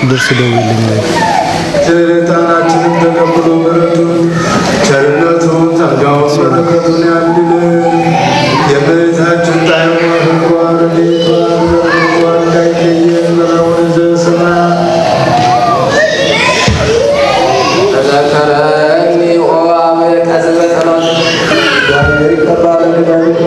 درس دولي ቸርነታችንን ተቀብሎ ምሕረቱን ቸርነቱን ጸጋውን በረከቱን ያድልን። የእመቤታችን ጣዕሟ ፍቅሯ ረድኤቷ በረከቷ እንዳይለየን በወንዘ ሰማያት ተዘከረኒ ኦ አምላከ ከዘበ ጸሎት እግዚአብሔር ይቀበል ለዳዊት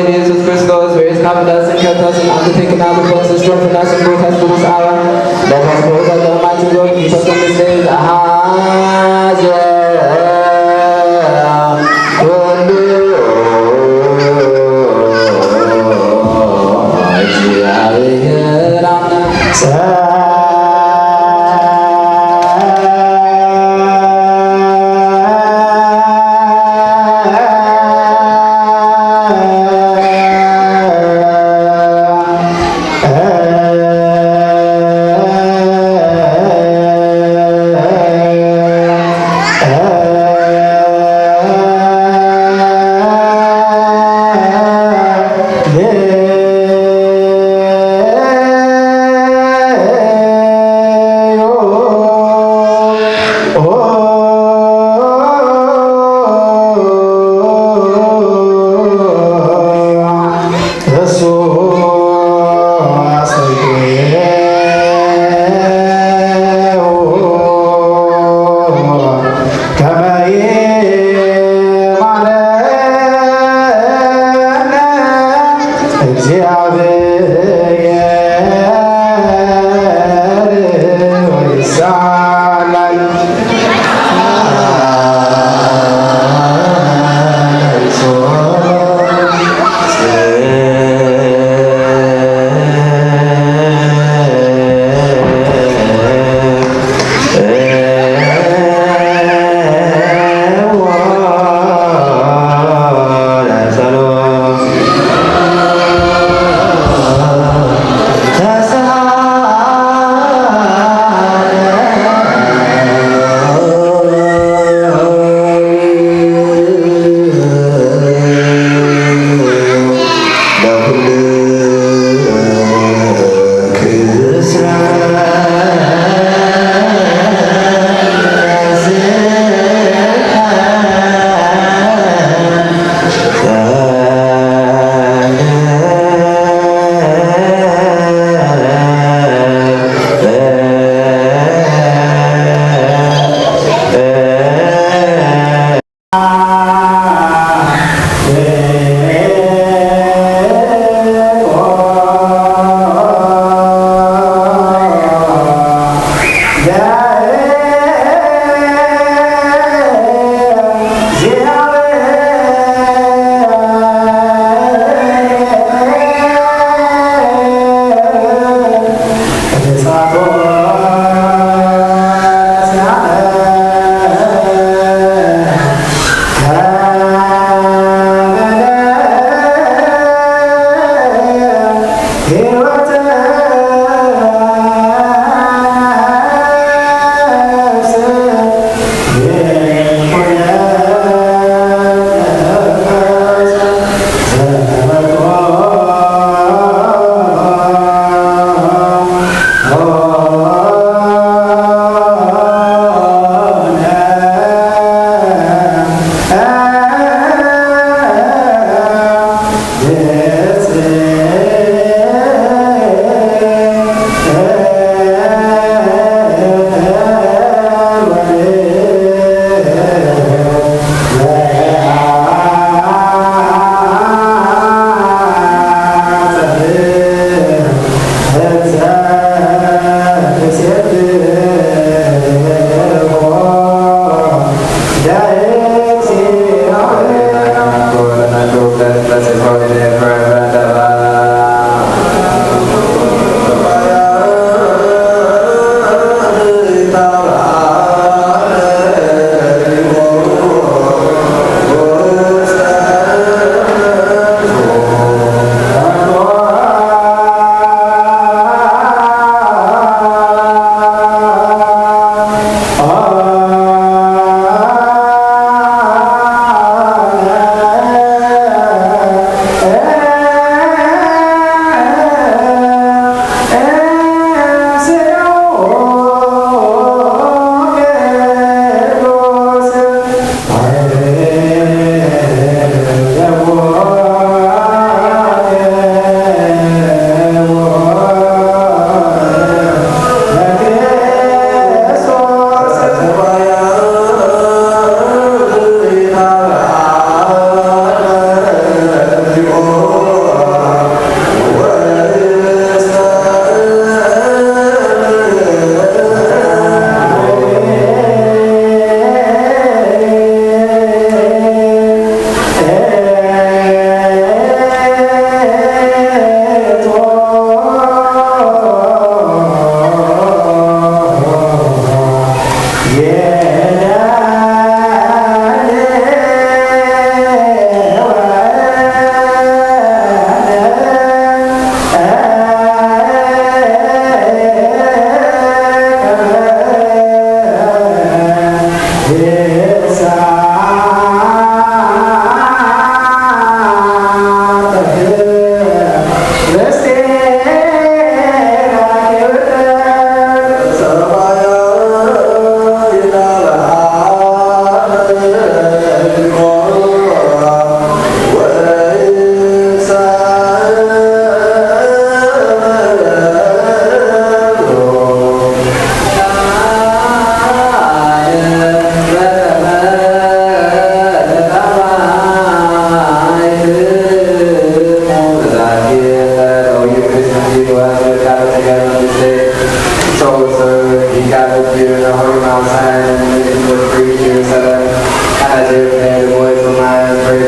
ኢየሱስ ክርስቶስ ወይስ ካብዳስ ከተስ አንተከና በኮንሰስ ጆርናስ ቦታስ ቡሳዋ ለካስቦ ለማችሁ ጆር ይፈሰምስ አሃዘ ወንዱ እግዚአብሔር አምላክ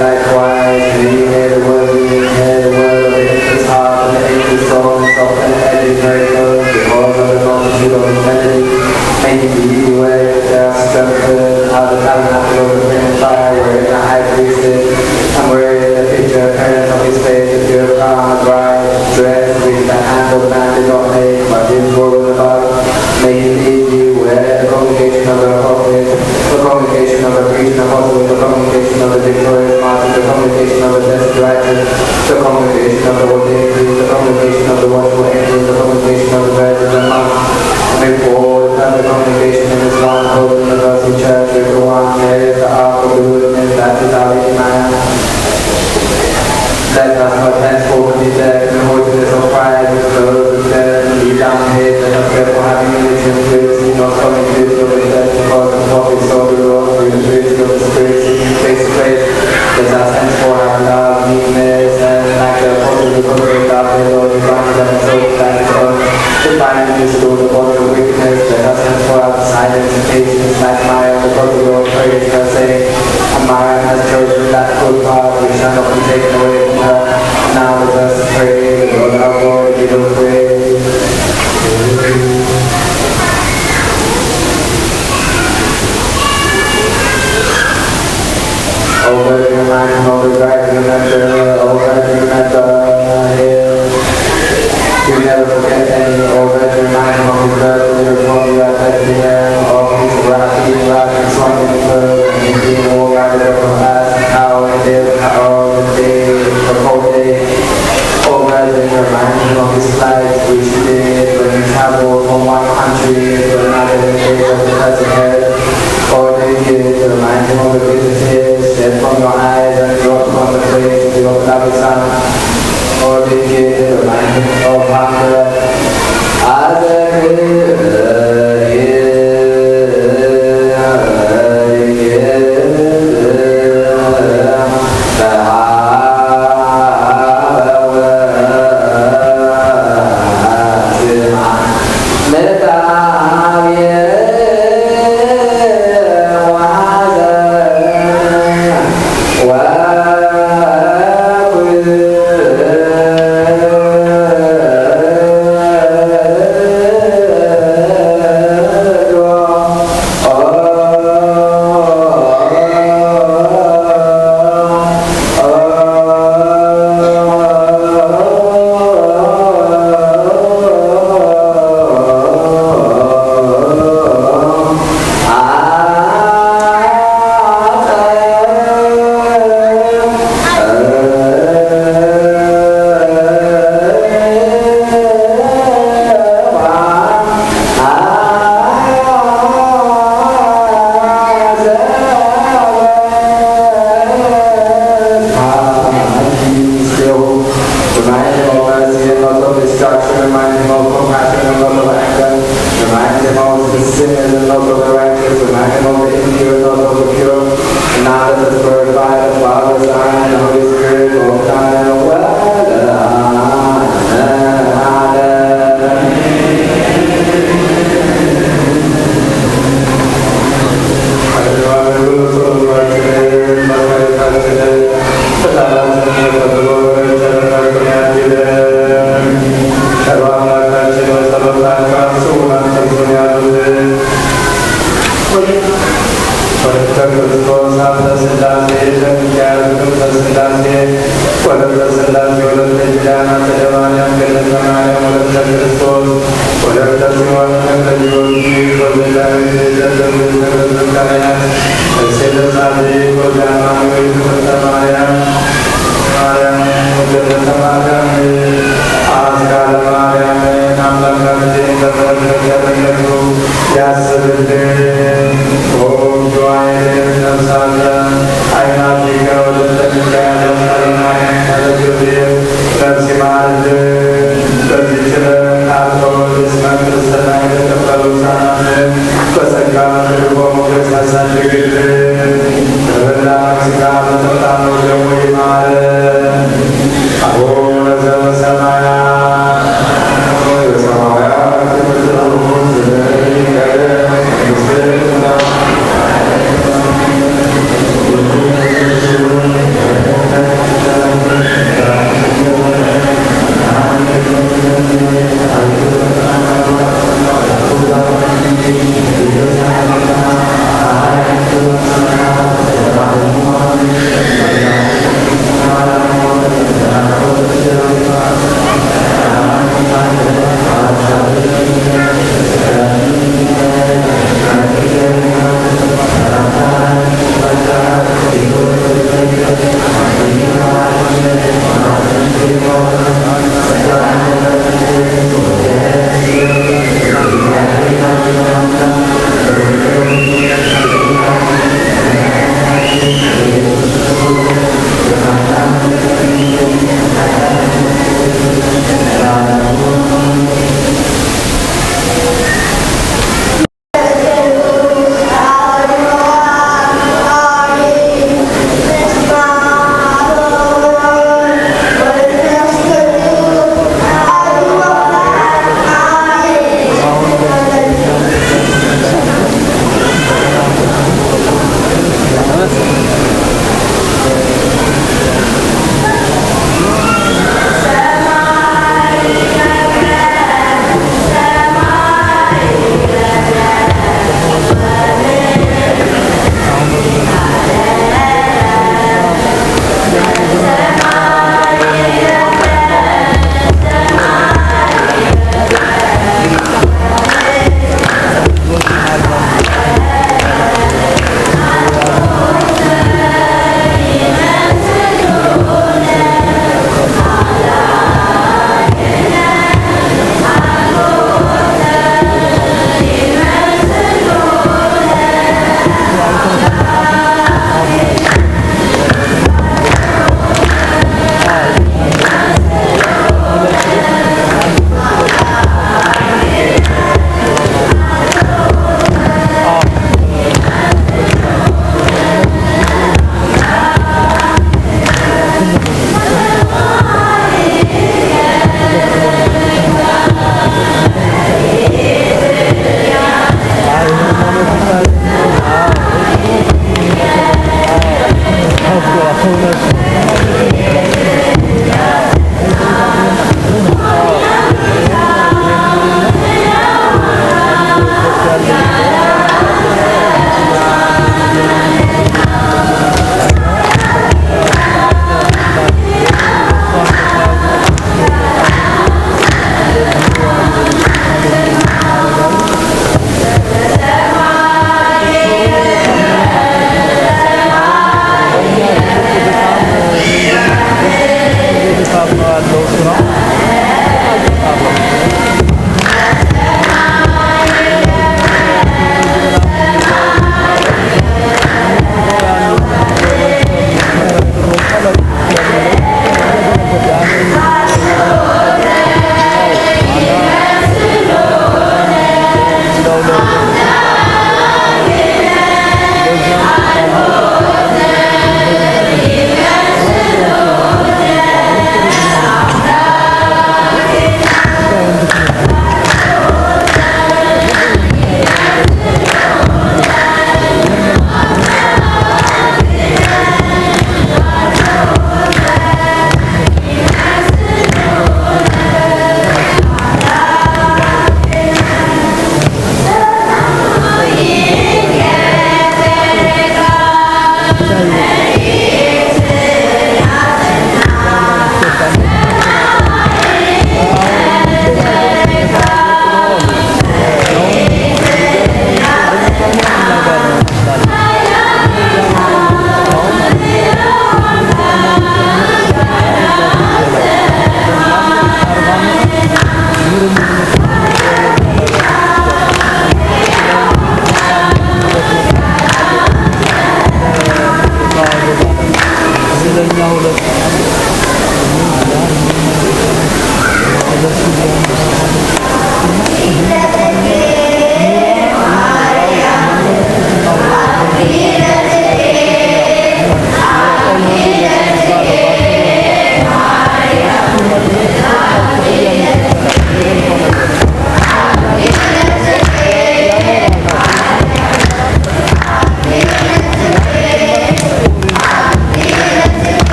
likewise, Méíiirä, the word of the infant's heart, and the angel's song, soft and heavy miracles, because of the multitude of the melody, may he be the way they are strengthened, how the tabernacle of the flame fire, wherein the high priest is, and wherein the picture appearance of his face, the pure crown, bright, dressed with the hand of man did not make, but his word above, may he lead you where the congregation of the prophets, the congregation of the preaching apostles, the congregation of the victorious martyrs, the congregation of the blessed righteous, the congregation of the ordained priests, the congregation of the watchful angels, the congregation of the virgins and monks, and before the congregation in this one holy universal church, with the one Maryam, the ark of the witness, that is our Lady Maryam. Let us not henceforth be left in the holiness of pride, with those who stand and be down here, let us therefore having religion, purity, not coming to the church, because the prophets of the Lord, through the purity of the Spirit, seeking face to face, let us henceforth have love, meekness, and like the apostles who cultivate our faith, Lord, divine them and soul, that is all, to find in this Lord the body of wickedness, let us henceforth have silence and patience, like Maryam, the God of the Lord, praise her, saying, and Maryam has chosen that good path which shall not be taken away from her. Now let us pray, the Lord our God, give us praise. O Virgin of Maryam, O the bride of the Master, O Virgin of the you never forget any, O Virgin of Maryam, of his birth, the reform you have had to him, of his wrath, and swung in the birth, and being all guided up from us, how and live, how and day, the whole day. O Virgin, remind him of his flight, which he did when he traveled from one country to another in the days of the present earth. O David, remind him of the bitter tears shed from your eyes and brought from the face of your beloved Son. O David, remind him of hunger, as Terima kasih.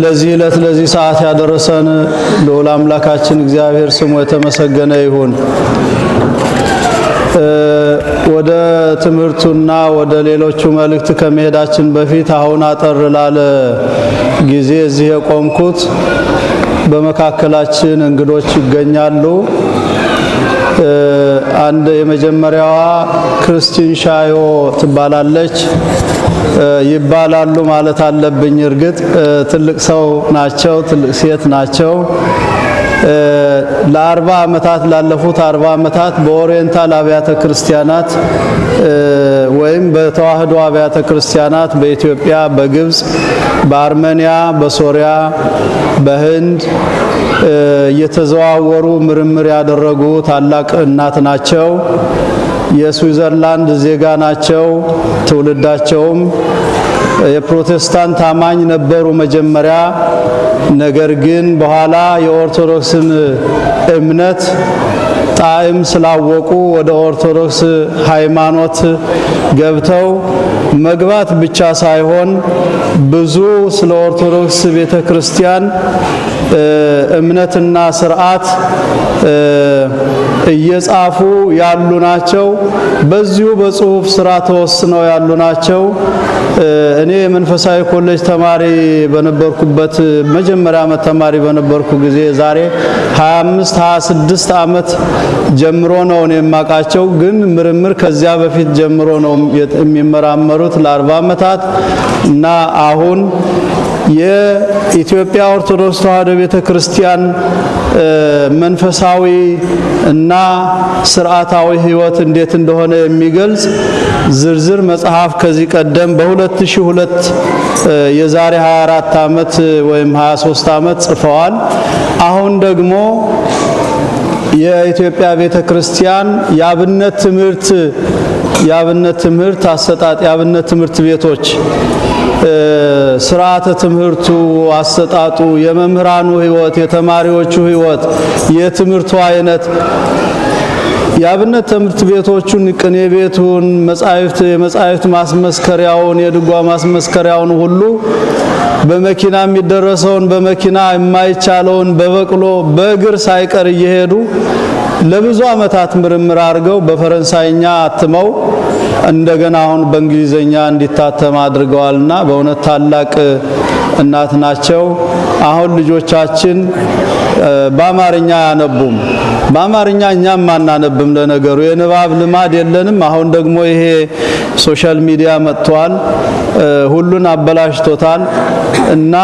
ለዚህ ዕለት ለዚህ ሰዓት ያደረሰን ልዑል አምላካችን እግዚአብሔር ስሙ የተመሰገነ ይሁን። ወደ ትምህርቱና ወደ ሌሎቹ መልእክት ከመሄዳችን በፊት አሁን አጠር ላለ ጊዜ እዚህ የቆምኩት በመካከላችን እንግዶች ይገኛሉ። አንድ የመጀመሪያዋ ክርስቲን ሻዮ ትባላለች። ይባላሉ ማለት አለብኝ። እርግጥ ትልቅ ሰው ናቸው፣ ትልቅ ሴት ናቸው። ለ40 ዓመታት ላለፉት 40 ዓመታት በኦሪየንታል አብያተ ክርስቲያናት ወይም በተዋህዶ አብያተ ክርስቲያናት በኢትዮጵያ፣ በግብጽ፣ በአርሜኒያ፣ በሶሪያ፣ በህንድ እየተዘዋወሩ ምርምር ያደረጉ ታላቅ እናት ናቸው። የስዊዘርላንድ ዜጋ ናቸው። ትውልዳቸውም የፕሮቴስታንት አማኝ ነበሩ መጀመሪያ። ነገር ግን በኋላ የኦርቶዶክስን እምነት ጣዕም ስላወቁ ወደ ኦርቶዶክስ ሃይማኖት ገብተው መግባት ብቻ ሳይሆን ብዙ ስለ ኦርቶዶክስ ቤተክርስቲያን እምነትና ስርዓት እየጻፉ ያሉ ናቸው። በዚሁ በጽሁፍ ስራ ተወስነው ያሉ ናቸው። እኔ የመንፈሳዊ ኮሌጅ ተማሪ በነበርኩበት መጀመሪያ ዓመት ተማሪ በነበርኩ ጊዜ ዛሬ 25 26 ዓመት ጀምሮ ነው የማቃቸው። ግን ምርምር ከዚያ በፊት ጀምሮ ነው የሚመራመሩት ለ40 ዓመታት እና አሁን የኢትዮጵያ ኦርቶዶክስ ተዋህዶ ቤተክርስቲያን መንፈሳዊ እና ስርዓታዊ ህይወት እንዴት እንደሆነ የሚገልጽ ዝርዝር መጽሐፍ ከዚህ ቀደም በ2002 የዛሬ 24 ዓመት ወይም 23 ዓመት ጽፈዋል። አሁን ደግሞ የኢትዮጵያ ቤተክርስቲያን የአብነት ትምህርት አሰጣጥ የአብነት ትምህርት ቤቶች ስርዓተ ትምህርቱ አሰጣጡ፣ የመምህራኑ ህይወት፣ የተማሪዎቹ ህይወት፣ የትምህርቱ አይነት የአብነት ትምህርት ቤቶቹን ቅኔ ቤቱን፣ የመጻሕፍት ማስመስከሪያውን፣ የድጓ ማስመስከሪያውን ሁሉ በመኪና የሚደረሰውን በመኪና የማይቻለውን በበቅሎ በእግር ሳይቀር እየሄዱ ለብዙ ዓመታት ምርምር አድርገው በፈረንሳይኛ አትመው እንደገና አሁን በእንግሊዘኛ እንዲታተም አድርገዋልና በእውነት ታላቅ እናት ናቸው። አሁን ልጆቻችን በአማርኛ አያነቡም። በአማርኛ እኛም አናነብም። ለነገሩ የንባብ ልማድ የለንም። አሁን ደግሞ ይሄ ሶሻል ሚዲያ መጥቷል፣ ሁሉን አበላሽቶታል እና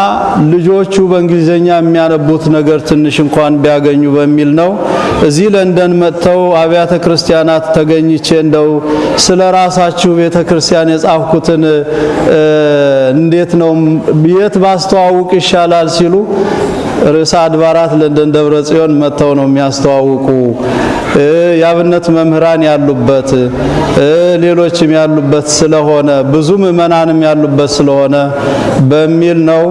ልጆቹ በእንግሊዘኛ የሚያነቡት ነገር ትንሽ እንኳን ቢያገኙ በሚል ነው እዚህ ለንደን መጥተው አብያተ ክርስቲያናት ተገኝቼ እንደው ስለራሳችሁ ቤተክርስቲያን የጻፍኩትን እንዴት ነው የት ባስተዋውቅ ይሻላል ሲሉ ርዕሰ አድባራት ለንደን ደብረጽዮን መጥተው ነው የሚያስተዋውቁ። የአብነት መምህራን ያሉበት ሌሎችም ያሉበት ስለሆነ ብዙ ምዕመናንም ያሉበት ስለሆነ በሚል ነው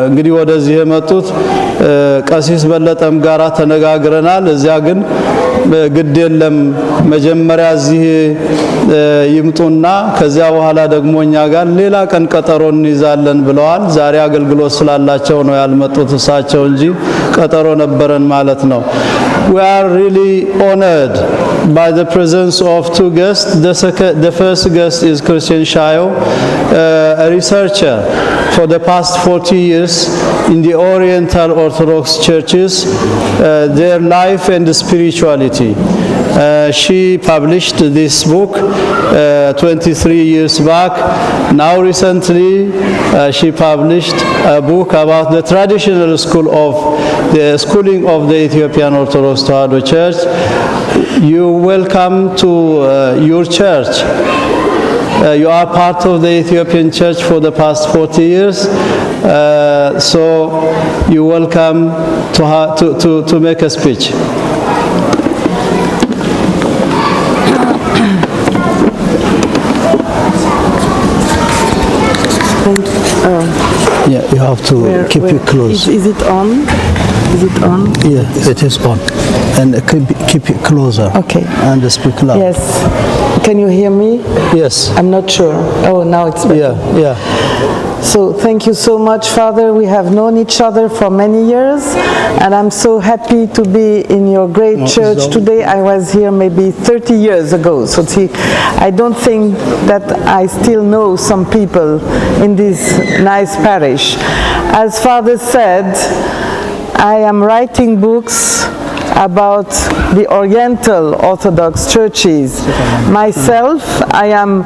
እንግዲህ ወደዚህ የመጡት። ቀሲስ በለጠም ጋራ ተነጋግረናል። እዚያ ግን ግድ የለም መጀመሪያ እዚህ ይምጡና ከዚያ በኋላ ደግሞ እኛ ጋር ሌላ ቀን ቀጠሮ እንይዛለን ብለዋል። ዛሬ አገልግሎት ስላላቸው ነው ያልመጡት እሳቸው እንጂ ቀጠሮ ነበረን ማለት ነው። We are really honored by the presence of two guests. The first guest is Christian Shayo, a researcher for the past 40 years in the Oriental Orthodox churches, their life and spirituality. She published this book 23 years back. Now recently she published a book about the traditional schooling of the Ethiopian Orthodox Tewahedo Church. You welcome to your church. You are part of the Ethiopian church for the past 40 years. So you welcome to make a speech. Yeah, you have to keep it close. Is it on? Is it on? Yeah, it is on. And keep it closer. Okay. And speak loud. Yes. Can you hear me? Yes. I'm not sure. Oh, now it's better. Yeah. So thank you so much, Father. We have known each other for many years, and I'm so happy to be in your great church today. I was here maybe 30 years ago, so see, I don't think that I still know some people in this nice parish. As Father said, I am writing books about the Oriental Orthodox churches. Myself, I am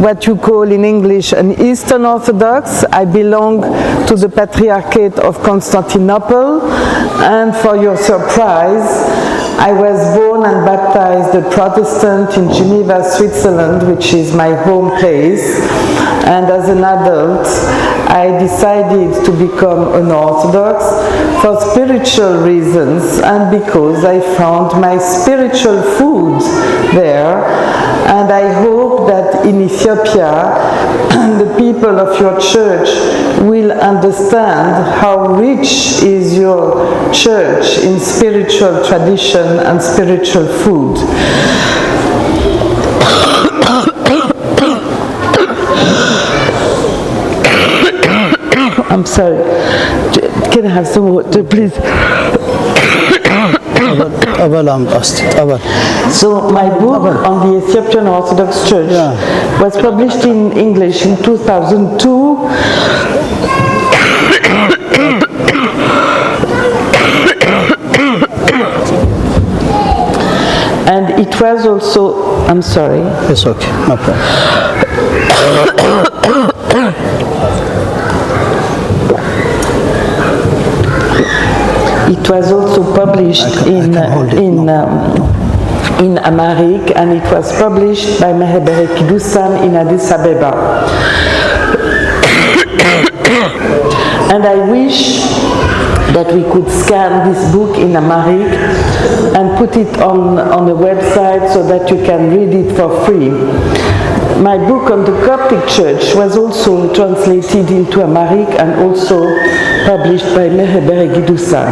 what you call in English an Eastern Orthodox. I belong to the Patriarchate of Constantinople, and for your surprise, I was born and baptized a Protestant in Geneva, Switzerland, which is my home place. And as an adult, I decided to become an Orthodox for spiritual reasons and because I found my spiritual food there. And I hope that in Ethiopia, the people of your church will understand how rich is your church in spiritual tradition and spiritual food. I'm sorry. Can I have some water, please? So my book on the Ethiopian Orthodox Church was published in English in 2002. And it was also, I'm sorry. It's okay, no problem. It was also published in Amharic, and it was published by Méíiirä in Addis Ababa. And I wish that we could scan this book in Amharic and put it on a website so that you can read it for free. My book on the Coptic Church was also translated into Amharic and also published by Méíiirä.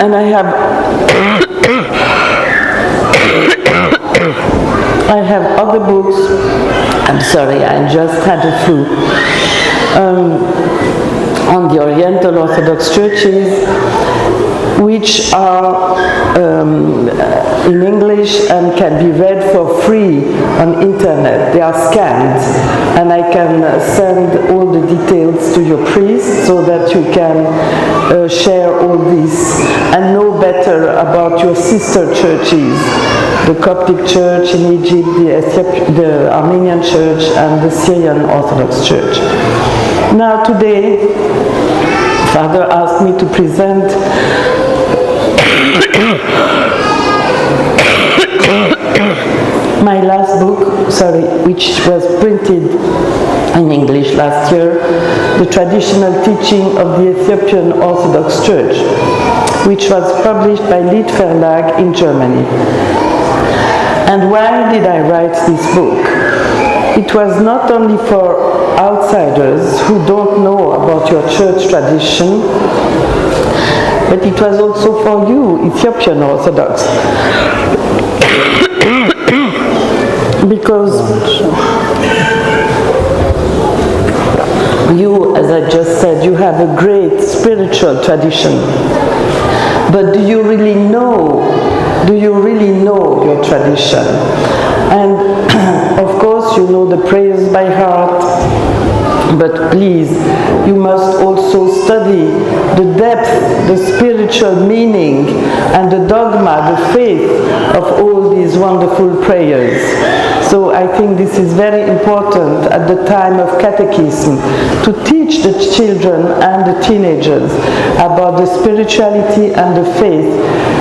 And I have other books. I'm sorry, I just had a flu. On the Oriental Orthodox churches, which are in English and can be read for free on internet. They are scanned, and I can send all the details to your priest so that you can share all this and know better about your sister churches, the Coptic Church in Egypt, the Armenian Church, and the Syrian Orthodox Church. Now today, Father asked me to present my last book, which was printed in English last year, the traditional teaching of the Ethiopian Orthodox Church, which was published by Lied Verlag in Germany. And why did I write this book? It was not only for outsiders who don't know about your church tradition, but it was also for you, Ethiopian Orthodox. Because you, as I just said, you have a great spiritual tradition. But do you really know your tradition? And of course you know the prayers by heart, but please, you must also study the depth, the spiritual meaning, and the dogma, the faith of all these wonderful prayers. So I think this is very important at the time of catechism, to teach the children and the teenagers about the spirituality and the faith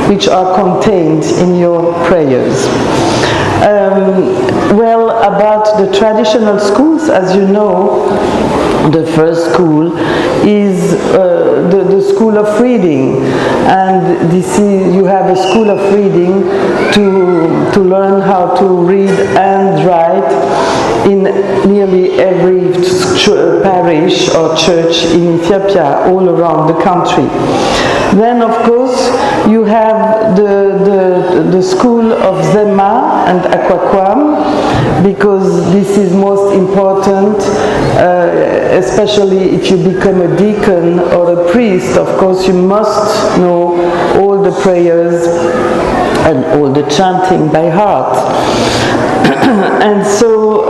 which are contained in your prayers. Well, about the traditional schools, as you know, the first school is the school of reading, and you have a school of reading to learn how to read and write in nearly every school. parish or church in Ethiopia all around the country. Then, of course, you have the school of Zema and Aquaquam, because this is most important, especially if you become a deacon or a priest. Of course, you must know all the prayers and all the chanting by heart. And so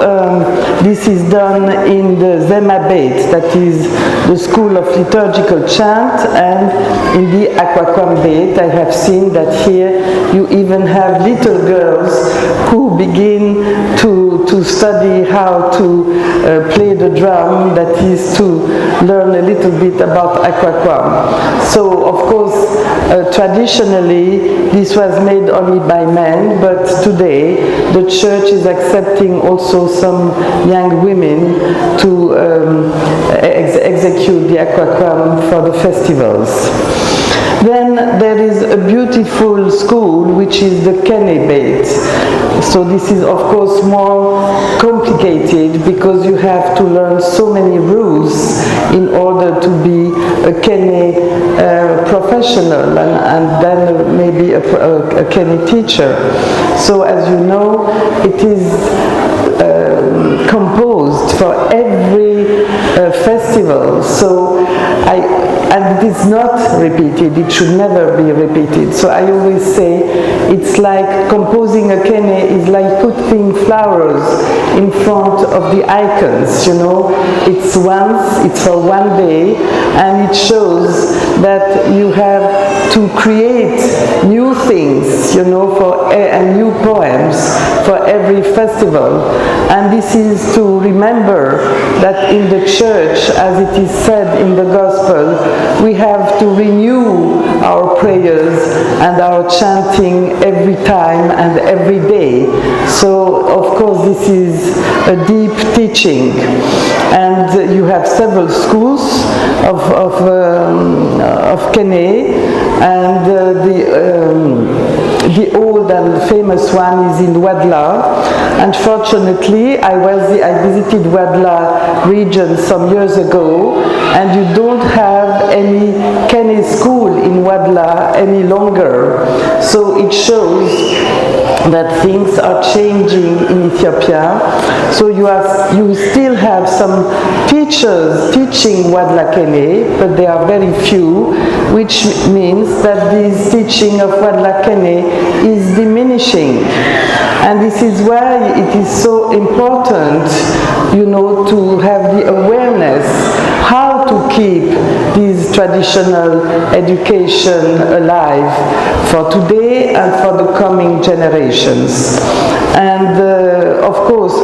this is done in the Zema Beit, that is the school of liturgical chant, and in the Aquaquam Beit I have seen that here you even have little girls who begin to study how to play the drum, that is to learn a little bit about Aquaquam. So of course traditionally this was made only by men, but today the church is accepting also some young women to execute the Aquaquam for the festivals. Then there is a beautiful school which is the Kene Beit. So this is of course more complicated because you have to learn so many rules in order to be a Kene professional and then maybe a Kene teacher. So as you know, it is composed for every festival. So and it is not repeated, it should never be repeated. So I always say it's like composing a kene is like putting flowers in front of the icons, you know. It's once, it's for one day, and it shows that you have to create new things, you know, and new poems for every festival. And this is to remember that in the church, as it is said in the Gospel, we have to renew our prayers and our chanting every time and every day. So, of course, this is a deep teaching. And you have several schools of Kene, and the old and famous one is in Wadla. Unfortunately, I visited Wadla region some years ago, and you don't have any Kene school in Wadla any longer. So it shows that things are changing in Ethiopia. So you still have some teachers teaching Wadla Kene, but they are very few, which means that this teaching of Wadla Kene is diminishing. And this is why it is so important, you know, to have the awareness how to keep this traditional education alive for today and for the coming generations. And of course,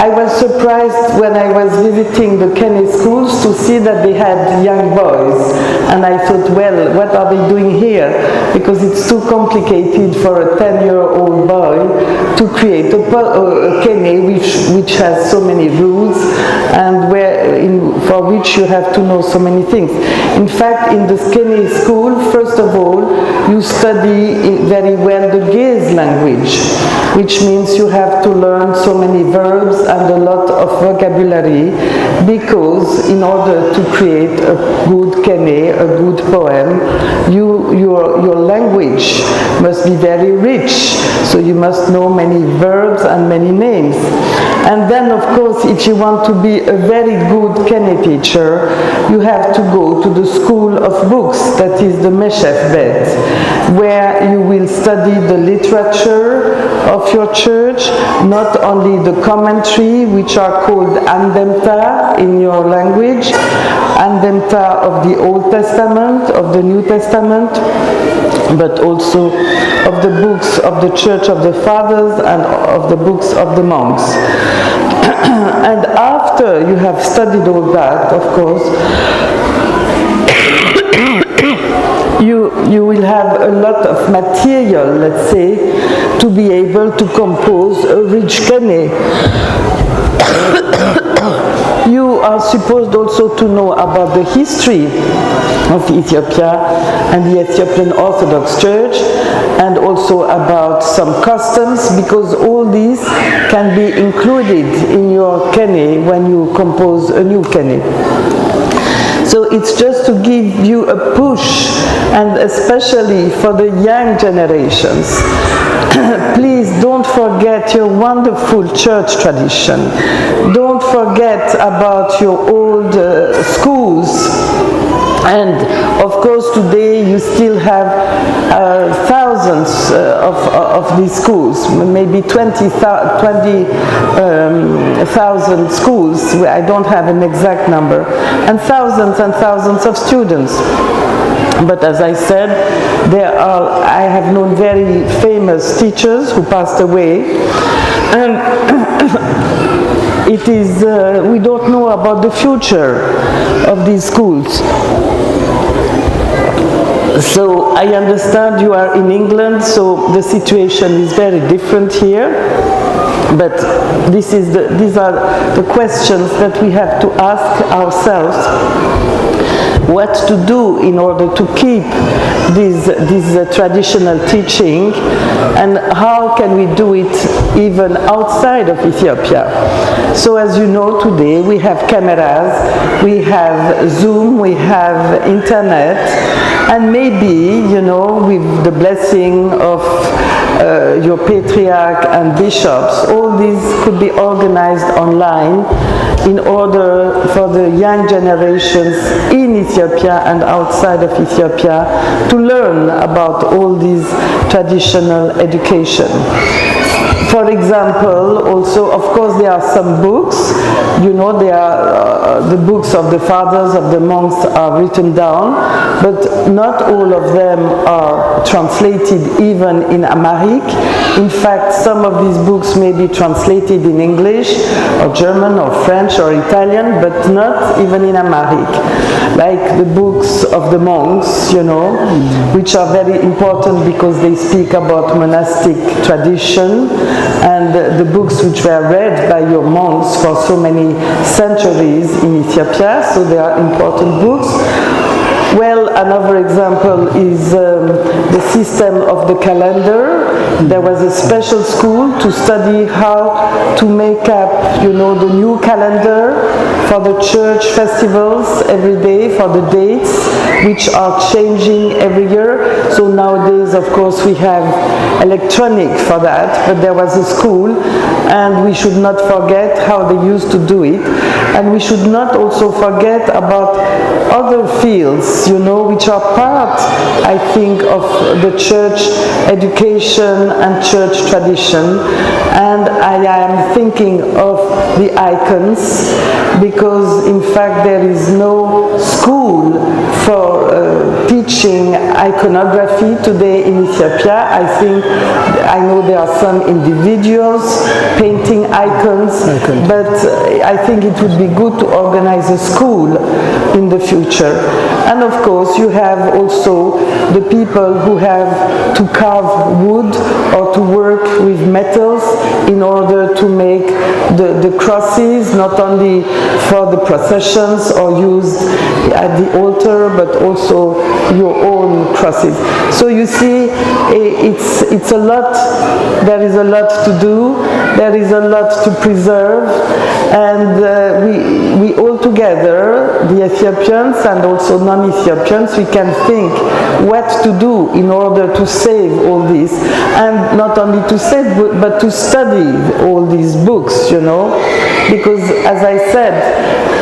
I was surprised when I was visiting the Kene schools to see that they had young boys. And I thought, well, what are they doing here? Because it's too complicated for a 10-year-old boy to create a Kene which has so many rules and for which you have to know so many things. In fact, in the Kene school, first of all, you study very well the GéCéz language, which means you have to learn so many verbs and a lot of vocabulary, because in order to create a good Kene, a good poem, your language must be very rich, so you must know many verbs and many names. And then, of course, if you want to be a very good Kene teacher, you have to go to the school of books, that is the Meshef Bed, where you will study the literature of your church, not only the commentary, which are called andemta in your language, andemta of the Old Testament, of the New Testament, but also of the books of the Church of the Fathers and of the books of the monks. And after you have studied all that, of course, you will have a lot of material, let's say, to be able to compose a rich Kene. you are supposed also to know about the history of Ethiopia and the Ethiopian Orthodox Church, and also about some customs, because all these can be included in your kene when you compose a new kene. So it's just to give you a push, and especially for the young generations. Please don't forget your wonderful church tradition. Don't forget about your old schools. And of course today you still have thousands of these schools, maybe 20,000 schools, I don't have an exact number, and thousands of students. But as I said, I have known very famous teachers who passed away, and it is, we don't know about the future of these schools. So I understand you are in England, so the situation is very different here. But these are the questions that we have to ask ourselves. What to do in order to keep this traditional teaching, and how can we do it even outside of Ethiopia. So as you know, today we have cameras, we have Zoom, we have internet, and maybe, you know, with the blessing of your patriarch and bishops, all these could be organized online in order for the young generations in Ethiopia and outside of Ethiopia to learn about all these traditional education. For example, also, of course, there are some books, you know, there are the books of the fathers, of the monks are written down, but not all of them are translated even in Amharic. In fact, some of these books may be translated in English, or German, or French, or Italian, but not even in Amharic. Like the books of the monks, you know, which are very important because they speak about monastic tradition, and the books which were read by your monks for so many centuries in Ethiopia, so they are important books. Well, another example is the system of the calendar. There was a special school to study how to make up, you know, the new calendar for the church festivals every day, for the dates, which are changing every year. So nowadays, of course, we have electronic for that, but there was a school, and we should not forget how they used to do it. And we should not also forget about other fields, you know, which are part, I think, of the church education and church tradition. And I am thinking of the icons, because in fact there is no school for teaching iconography today in Ethiopia. I know there are some individuals painting icons, but I think it would be good to organize a school in the future. And of course you have also the people who have to carve wood or to work with metals in order to make the crosses, not only for the processions or used at the altar, but also your own crosses. So you see, it's a lot, there is a lot to do, there is a lot to preserve, and we all together, the Ethiopians and also non-Ethiopians, we can think what to do in order to save all this, and not only to save but to study all these books, you know, because as I said,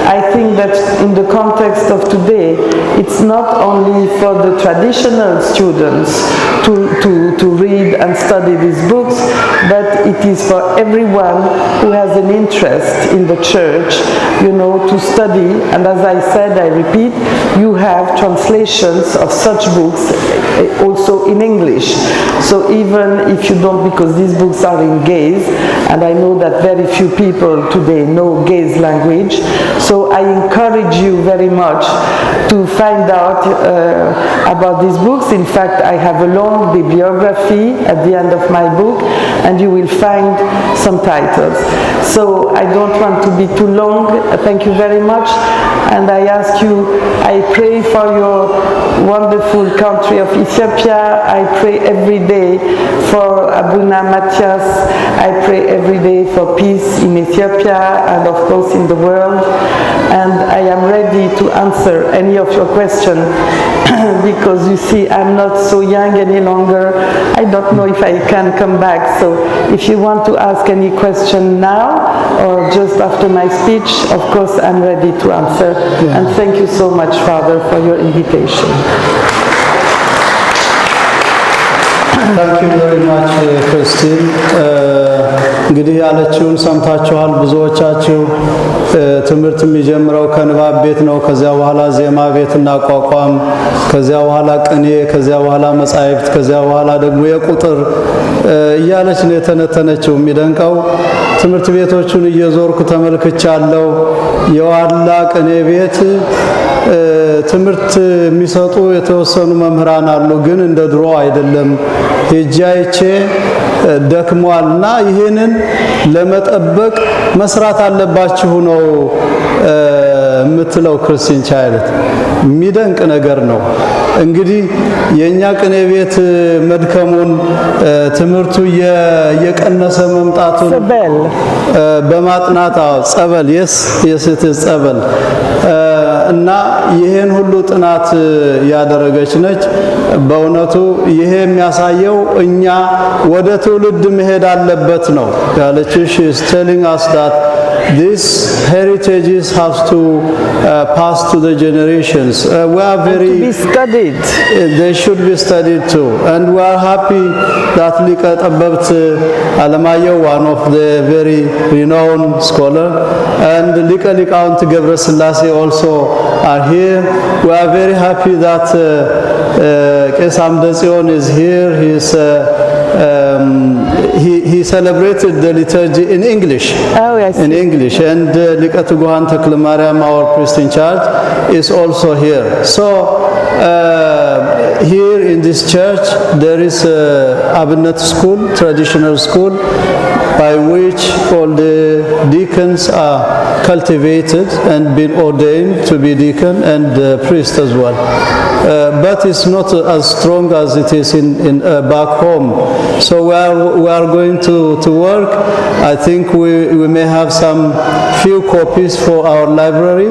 I think that in the context of today, it's not only for the traditional students to read and study these books, but it is for everyone who has an interest in the church, you know, to study. And as I said, I repeat, you have translations of such books also in English. So even if you don't, because these books are in Gaze, and I know that very few people today know Gaze language, so I encourage you very much to find out about these books. In fact, I have a long bibliography at the end of my book, and you will find some titles. So I don't want to be too long. Thank you very much. And I ask you, I pray for your wonderful country of Ethiopia. I pray every day for Abuna Matthias. I pray every day for peace in Ethiopia and of course in the world. And I am ready to answer any of your questions because you see I'm not so young any longer. I don't know if I can come back. So if you want to ask any question now or just after my speech, of course I'm ready to answer. Yeah. And thank you so much, Father, for your invitation. Thank you very much, Christine. እንግዲህ ያለችውን ሰምታችኋል። ብዙዎቻችሁ ትምህርት የሚጀምረው ከንባብ ቤት ነው። ከዚያ በኋላ ዜማ ቤት እናቋቋም፣ ከዚያ በኋላ ቅኔ፣ ከዚያ በኋላ መጻሕፍት፣ ከዚያ በኋላ ደግሞ የቁጥር እያለች ነው የተነተነችው። የሚደንቀው ትምህርት ቤቶቹን እየዞርኩ ተመልክቻለሁ። የዋላ ቅኔ ቤት ትምህርት የሚሰጡ የተወሰኑ መምህራን አሉ፣ ግን እንደ ድሮ አይደለም። ሄጄ አይቼ ደክሟልና ይሄንን ለመጠበቅ መስራት አለባችሁ ነው የምትለው ክርስቲያን ቻይልድ። የሚደንቅ ነገር ነው። እንግዲህ የኛ ቅኔ ቤት መድከሙን ትምህርቱ የቀነሰ መምጣቱን በማጥናት ጸበል ጸበል እና ይሄን ሁሉ ጥናት ያደረገች ነች። በእውነቱ ይሄ የሚያሳየው እኛ ወደ ትውልድ መሄድ አለበት ነው ያለችው። she is telling us that these heritages have to pass to the generations. We are very to be studied. They should be studied too, and we are happy that ሊቀ ጠበብት አለማየሁ, one of the very renowned scholar, and ሊቀ ሊቃውንት ገብረ ስላሴ also are here. We are very happy that ቄስ አምደጽዮን is here. He celebrated the liturgy in English. Oh, yes. In English, and ሊቀ ትጉሃን ተክለ ማርያም, our priest in charge, is also here. So here in this church there is a Abnet school, traditional school, by which all the deacons are cultivated and been ordained to be deacon and priest as well. But it's not as strong as it is in back home. So we are going to work. I think we may have some few copies for our library.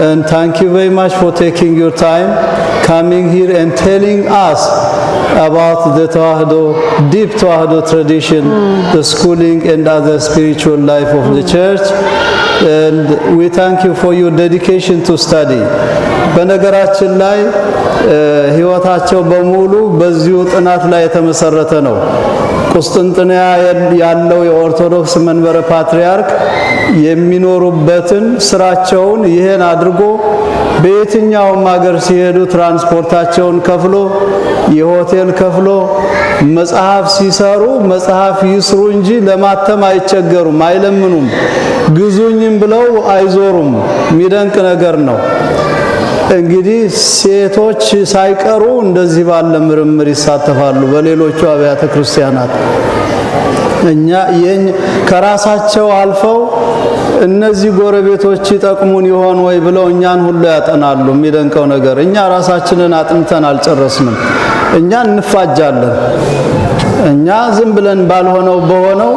And thank you very much for taking your time, coming here and telling us about the Tewahedo, deep Tewahedo tradition, the schooling and other spiritual life of the church. And we thank you for your dedication to study. በነገራችን ላይ ህይወታቸው በሙሉ በዚሁ ጥናት ላይ የተመሰረተ ነው። ቁስጥንጥንያ ያለው የኦርቶዶክስ መንበረ ፓትርያርክ የሚኖሩበትን ስራቸውን ይሄን አድርጎ በየትኛውም ሀገር ሲሄዱ ትራንስፖርታቸውን ከፍሎ የሆቴል ከፍሎ መጽሐፍ ሲሰሩ መጽሐፍ ይስሩ እንጂ ለማተም አይቸገሩም፣ አይለምኑም፣ ግዙኝም ብለው አይዞሩም። የሚደንቅ ነገር ነው። እንግዲህ ሴቶች ሳይቀሩ እንደዚህ ባለ ምርምር ይሳተፋሉ በሌሎቹ አብያተ ክርስቲያናት። እኛ ከራሳቸው አልፈው እነዚህ ጎረቤቶች ይጠቅሙን ይሆን ወይ ብለው እኛን ሁሉ ያጠናሉ። የሚደንቀው ነገር እኛ ራሳችንን አጥንተን አልጨረስንም። እኛ እንፋጃለን። እኛ ዝም ብለን ባልሆነው በሆነው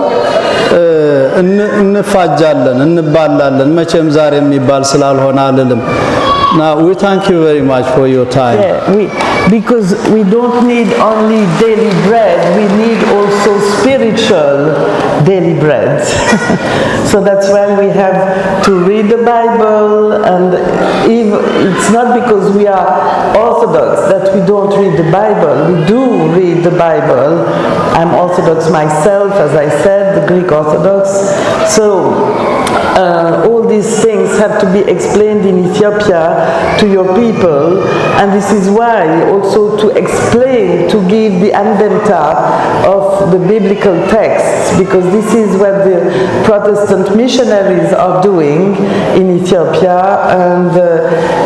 እንፋጃለን፣ እንባላለን። መቼም ዛሬ የሚባል ስላልሆነ አልልም። Now we thank you very much for your time. Because we don't need only daily bread, we need also spiritual daily bread. So that's why we have to read the Bible, and it's not because we are Orthodox that we don't read the Bible. We do read the Bible. I'm Orthodox myself, as I said, the Greek Orthodox. So all these things have to be explained in Ethiopia to your people, and this is why also to explain, to give the andemta of the biblical texts, because this is what the Protestant missionaries are doing in Ethiopia, and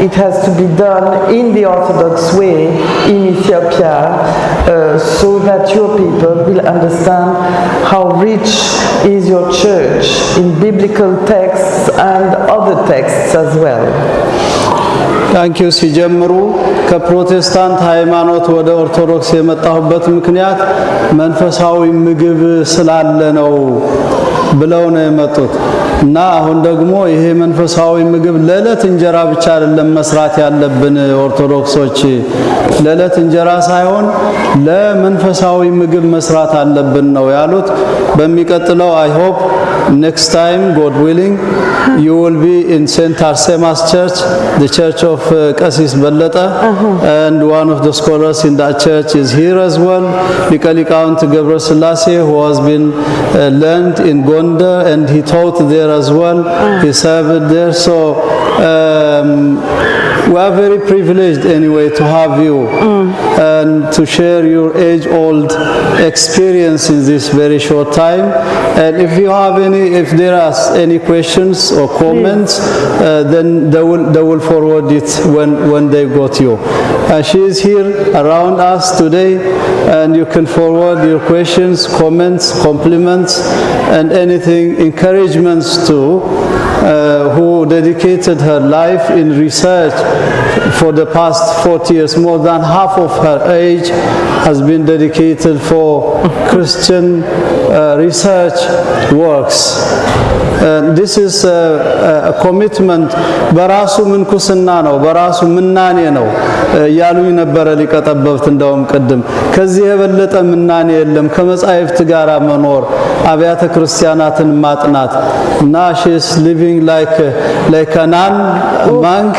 it has to be done in the Orthodox way in Ethiopia, so that your people will understand how rich is your church in biblical texts and other texts as well. ታንክ ዩ ሲጀምሩ ከፕሮቴስታንት ሃይማኖት ወደ ኦርቶዶክስ የመጣሁበት ምክንያት መንፈሳዊ ምግብ ስላለ ነው ብለው ነው የመጡት እና አሁን ደግሞ ይሄ መንፈሳዊ ምግብ ለዕለት እንጀራ ብቻ አይደለም መስራት ያለብን ኦርቶዶክሶች ለዕለት እንጀራ ሳይሆን ለመንፈሳዊ ምግብ መስራት አለብን ነው ያሉት በሚቀጥለው I hope next time God willing you will be in St. Arsemas Church, the church of Qasis Ballata, and one of the scholars in that church is here as well, Likalikaant Däbrä who has been learned in Gonda, and he taught there as well, he served there, so we are very privileged anyway to have you and to share your age-old experience in this very short time. And if you have if there are any questions or comments, then they will forward it when they got you. She is here around us today, and you can forward your questions, comments, compliments, and anything, encouragements too. Who dedicated her life in research for the past 40 years. More than half of her age has been dedicated for Christian research works. This is a commitment. በራሱ ምንኩስና ነው በራሱ ምናኔ ነው ያሉኝ ነበር ሊቀጠበብት እንደውም ቀደም ከዚህ የበለጠ ምናኔ የለም ከመጻሕፍት ጋር መኖር አብያተ ክርስቲያናትን ማጥናት እና she is living like a nun monk.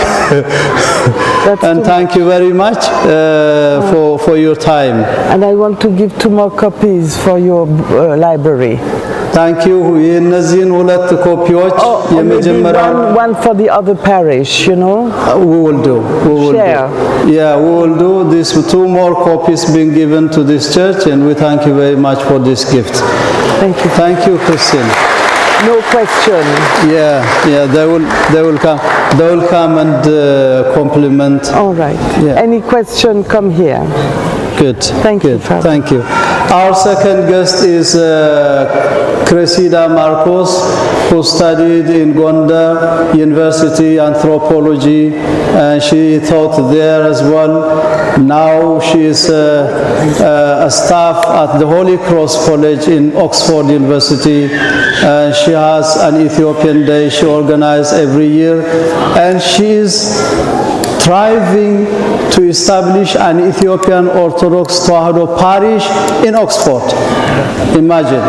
And thank you very much for your time. And I want to give 2 more copies for your library. Thank you. የነዚህን ሁለት ኮፒዎች የመጀመሪያው one for the other parish, you know. We will do. Share. Yeah, we will do. These 2 more copies being given to this church, and we thank you very much for this gift. Thank you. Thank you, Christine. No question. Yeah, they will come. They will come and compliment. All right. Yeah. Any question, come here. Good. Thank you, Father. Thank you. Our second guest is Cressida Marcos, who studied in Gonda University anthropology, and she taught there as well. Now she is a staff at the Holy Cross College in Oxford University. She has an Ethiopian Day she organizes every year, and she is striving to establish an Ethiopian Orthodox Tewahedo parish in Oxford. Imagine.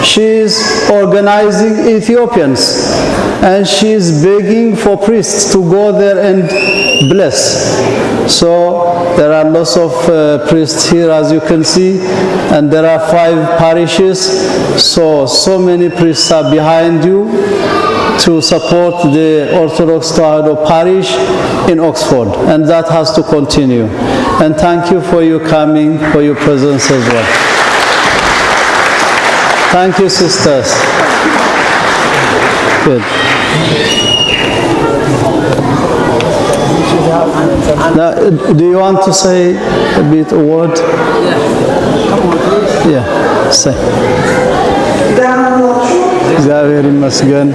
She is organizing Ethiopians, and she is begging for priests to go there and bless. So there are lots of priests here, as you can see, and there are 5 parishes, so many priests are behind you to support the Orthodox Tewahedo parish in Oxford, and that has to continue. And thank you for your coming, for your presence as well. Thank you, sisters. Good. Now, do you want to say a bit a word? Yeah. Say. እግዚአብሔር ይመስገን.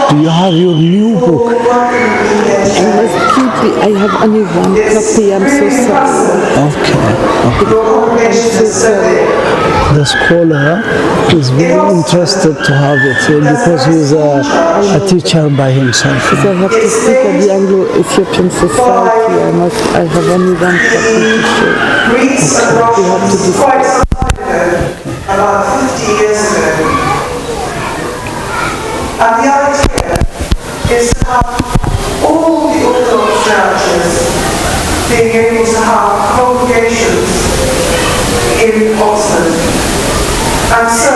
Do you have your new book? I must keep it. I have only 1 copy. I'm so sorry. Okay. I'm so sorry. The scholar is very interested to have it because he is a teacher by himself. So I have to speak at the Anglo-Ethiopian Society. I have only 1 copy to show. We have to discuss. About 50 years ago. And the idea is to have all the Orthodox churches being able to have congregations in Oxford. And so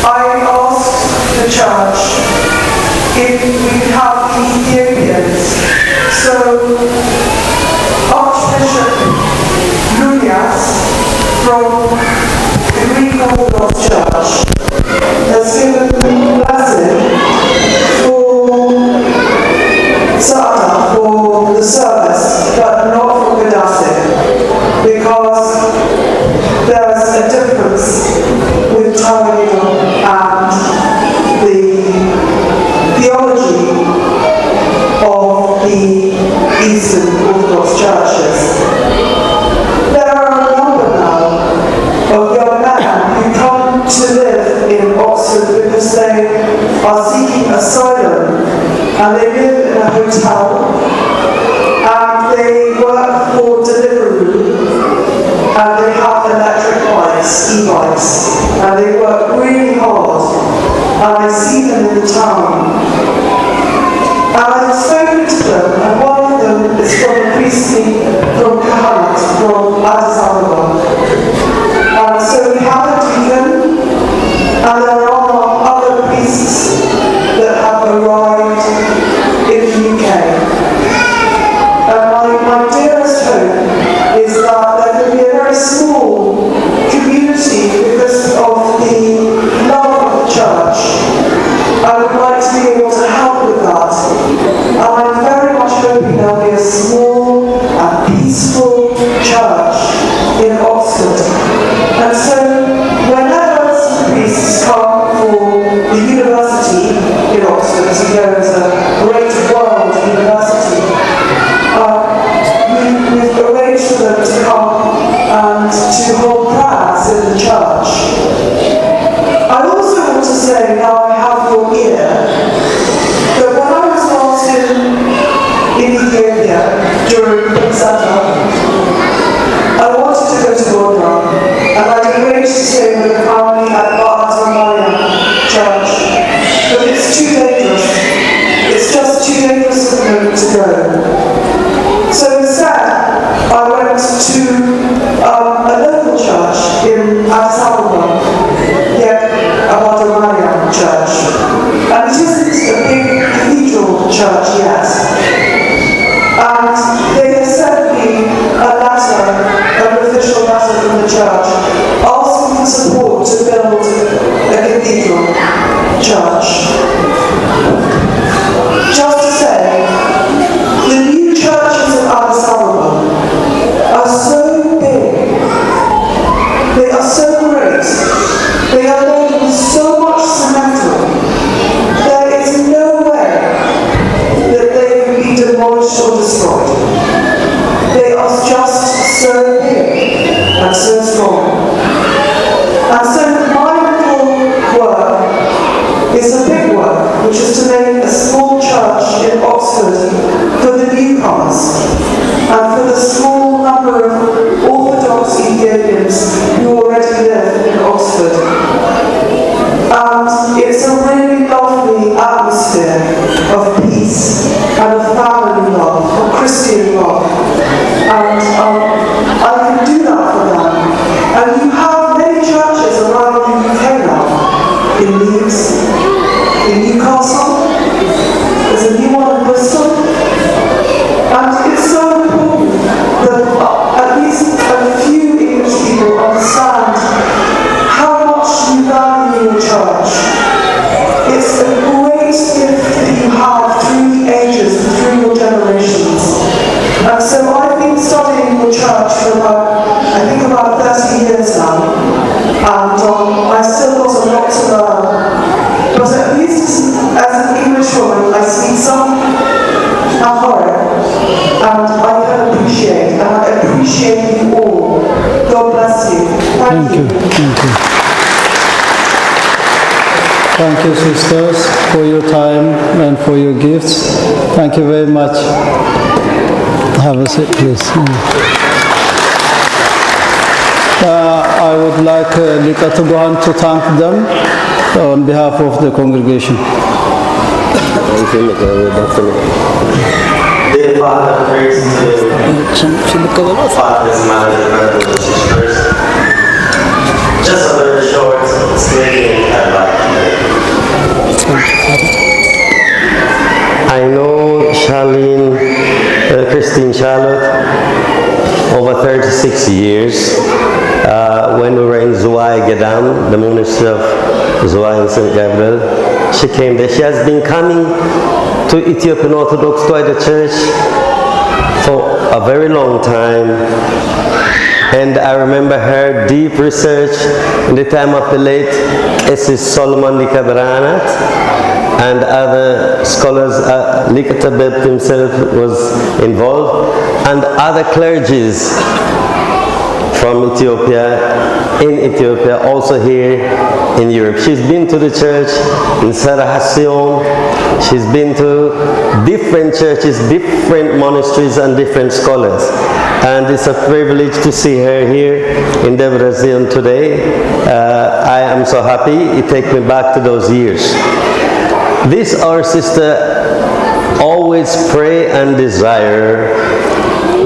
I asked church, if we have the Ethiopians. So Archbishop Lulias from the Greek Orthodox Church has given the blessing for Sada, for the service, but not for Gadasi, because there's a difference with Täýammérä and the theology of the Eastern Orthodox churches. There are a number now of young men who come to live in Oxford because they are seeking asylum and they live in a hotel and they work for Deliveroo and they have electric bikes, e-bikes, and they work really hard and I see them in the town. And I've spoken to them, and one of them is from a priestly, from Kahanat, from Addis Ababa. And so we have a deacon, and there are other priests that have arrived in the UK. And my dearest hope is that there can be a very small community because of the love of the church. I would like to be able to help with that. And I'm very much hoping there'll be a small and peaceful church in Oxford. And so whenever some priests come for the university in Oxford, as you know, it's a great world university, we've arranged for them to come and to hold prayers in the church. I also want to say, now I have your ear, that when I was last in Ethiopia during Félsäta, I wanted to go to Lohra, and I arranged to stay with the family at Mahleta Maryam church, but it's too dangerous. It's just too dangerous for me to go. So instead, I went to a local church in Addis Ababa, Däbrä Métmaq church, and it isn't a big cathedral church yet. And they have sent me a letter, an official letter from the church, asking for support to build a cathedral church. Just to say, the new churches in Addis Ababa are so big, they are so great, they are made with so much cement. There is no way that they can be demolished or destroyed. They are just so big and so strong. And so my little work is a big work, which is to make a small church in Oxford for the newcomers and for the small number of Orthodox Ethiopians who already live in Oxford. And it's a really lovely atmosphere of peace and of family love, of Christian love. And I can do that for them. And you have many churches around the UK now, in Leeds, in Newcastle, there's a new one in Bristol. And it's so important that at least a few English people understand how much you value your church. It's a great gift that you have through the ages and through your generations. And so I've been studying your church for I think about 30 years now. And I've still got a lot to learn. But at least as an English woman, I speak some Amharic. And I can appreciate, and I appreciate you all. God bless you. Thank you. Thank you. Thank you, sisters, for your time and for your gifts. Thank you very much. Have a seat, please. I would like Liqa Tuguhan to thank them on behalf of the congregation. Dear Father, praise to Father, Mother, and Brother, Jesus Christ. Just a very short statement I'd like to make. I know Christine Charlotte over 36 years. When we were in Zhuai Gedam, the monastery of Zhuai in St. Gabriel, she came there. She has been coming to Ethiopian Orthodox Toida Church for a very long time. And I remember her deep research in the time of the late GéCéz Solomon Likaberanat and other scholars. Likatabeb himself was involved, and other clergies from Ethiopia, in Ethiopia, also here in Europe. She's been to the church in Sarahassion. She's been to different churches, different monasteries, and different scholars. And it's a privilege to see her here in Debrecen today. I am so happy. It takes me back to those years. This, our sister, always pray and desire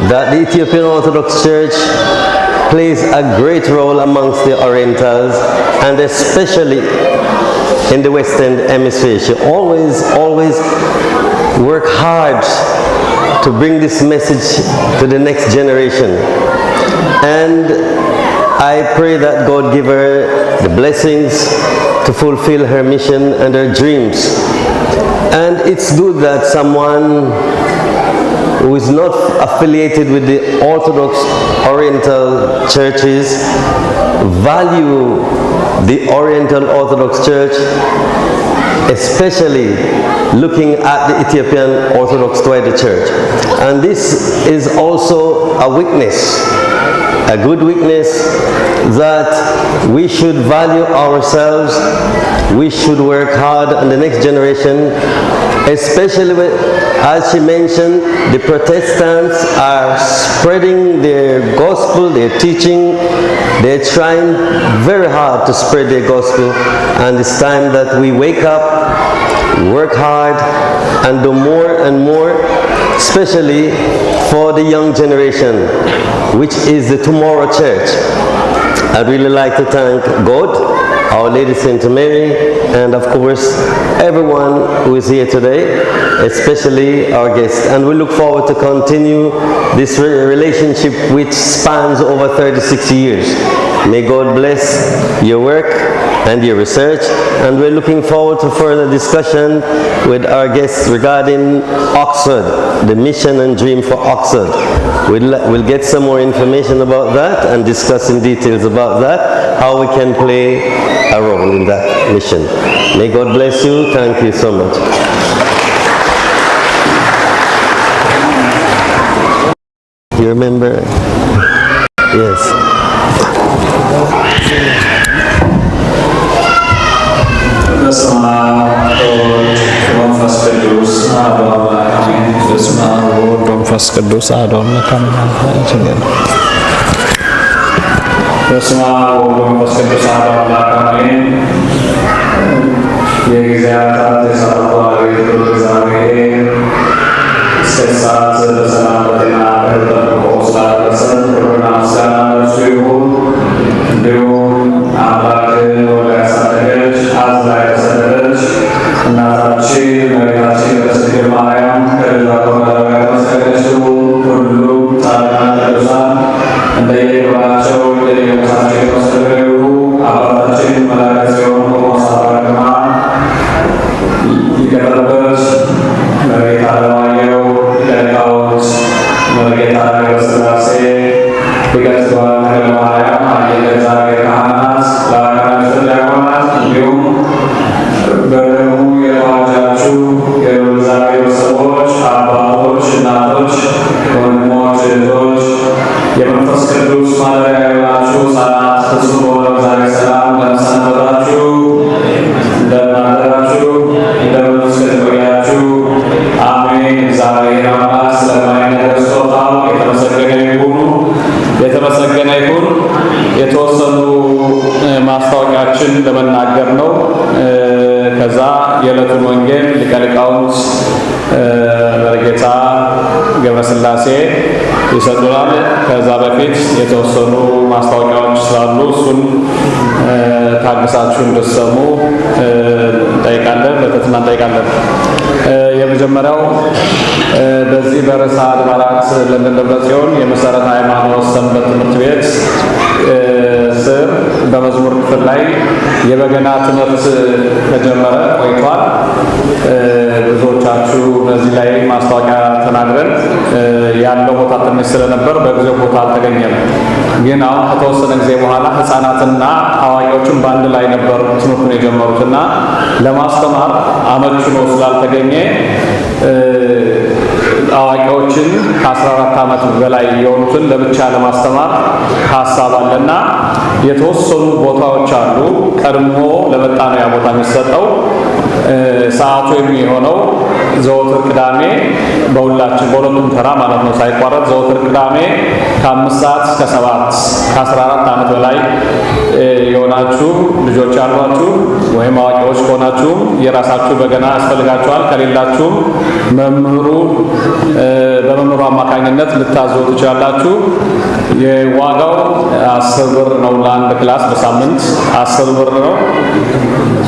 that the Ethiopian Orthodox Church plays a great role amongst the Orientals, and especially in the Western Hemisphere. She always work hard to bring this message to the next generation. And I pray that God give her the blessings to fulfill her mission and her dreams. And it's good that someone who is not affiliated with the Orthodox Oriental churches value the Oriental Orthodox Church, especially looking at the Ethiopian Orthodox Toida Church. And this is also a witness, a good witness, that we should value ourselves, we should work hard on the next generation, especially when, as she mentioned, the Protestants are spreading their gospel, their teaching. They're trying very hard to spread their gospel, and it's time that we wake up, work hard, and do more and more, especially for the young generation, which is the tomorrow church. I'd really like to thank God, Our Lady Saint Mary, and of course everyone who is here today, especially our guests. And we look forward to continue this relationship which spans over 36 years. May God bless your work and your research, and we're looking forward to further discussion with our guests regarding Oxford, the mission and dream for Oxford. We'll get some more information about that and discuss in details about that, how we can play a role in that mission. May God bless you. Thank you so much. You remember? Yes. በስመ አብ ወወልድ ወመንፈስ ቅዱስ አሐዱ አምላክ አሜን። በስመ አብ ወወልድ ወመንፈስ ቅዱስ አሐዱ አምላክ አሜን። በስመ አብ ወወልድ ወመንፈስ ቅዱስ አሐዱ አምላክ አሜን። የእግዚአብሔር ተሰጥቷል እግዚአብሔር እስከ ሰዓት በሰላም በጤና በጠብቆ ስላደረሰን ክብርና ምስጋና ለእርሱ ይሁን። እንዲሁም አምላክ ወደ ያሳደገች አዝላ የተሰደደች እናታችን እመቤታችን ቅድስት ማርያም ከልጇ ከወላጇ የተመሰገነችው ሁሉም ጻድቃን ቅዱሳን እንደየክብራቸው እንደየሞታቸው የተመሰገኑ አባታችን መላከ ጽዮን ቆሞስ አባ ግርማ ሊቀጠበት መርጌታ አለማየሁ ሊቃውንት መርጌታ ገብረስላሴ ሊቀጽዋን ተክለ ማርያም አየለ እግዚአብሔር ካህናት ለአካናቸው ዲያቆናት እንዲሁም በደሙ የተዋጃችሁ የእግዚአብሔር ሰዎች አባቶች፣ እናቶች፣ ወንድሞች፣ እህቶች የመንፈስ ቅዱስ ማደሪያ የሆናችሁ ሕፃናት ፍጹም በሆነ እግዚአብሔር ሰላም እንደምሰነበታችሁ፣ እንደምናደራችሁ፣ እንደምንቆያችሁ አሜን። እግዚአብሔር አምላክ ስለማይነገር ስጦታው የተመሰገነ ይሁን። የተወሰኑ ማስታወቂያችን ለመናገር ነው። ከዛ የዕለቱን ወንጌል ሊቀ ሊቃውንት መርጌታ ገብረስላሴ ይሰጡናል። ከዛ በፊት የተወሰኑ ማስታወቂያዎች ስላሉ እሱን ታግሳችሁ እንድትሰሙ ጠይቃለን በትህትና ጠይቃለን። የመጀመሪያው በዚህ በርዕሰ አድባራት ሎንዶን ደብረጽዮን የመሰረተ ሃይማኖት ሰንበት ትምህርት ቤት ስር በመዝሙር ክፍል ላይ የበገና ትምህርት ተጀመረ ቆይቷል። ብዙዎቻችሁ በዚህ ላይ ማስታወቂያ ተናግረን ያለው ቦታ ትንሽ ስለነበር በጊዜው ቦታ አልተገኘም። ግን አሁን ከተወሰነ ጊዜ በኋላ ህፃናትና አዋቂዎችን በአንድ ላይ ነበር ትምህርቱን የጀመሩትና ለማስተማር አመቺ ነው ስላልተገኘ አዋቂዎችን ከ14 ዓመት በላይ የሆኑትን ለብቻ ለማስተማር ሐሳብ አለና የተወሰኑ ቦታዎች አሉ። ቀድሞ ለመጣ ነው ያ ቦታ የሚሰጠው። ሰዓቱ የሚሆነው ዘወትር ቅዳሜ በሁለቱም ተራ ማለት ነው ሳይቋረጥ ዘወትር ቅዳሜ ከ5 ሰዓት እስከ 7 ከ14 ዓመት በላይ የሆናችሁ ልጆች አሏችሁ ወይም አዋቂዎች ከሆናችሁ የራሳችሁ በገና ያስፈልጋችኋል። ከሌላችሁም በመምህሩ አማካኝነት ልታዙ ትችላላችሁ። የዋጋው 10 ብር ነው። ለአንድ ክላስ በሳምንት 10 ብር ነው።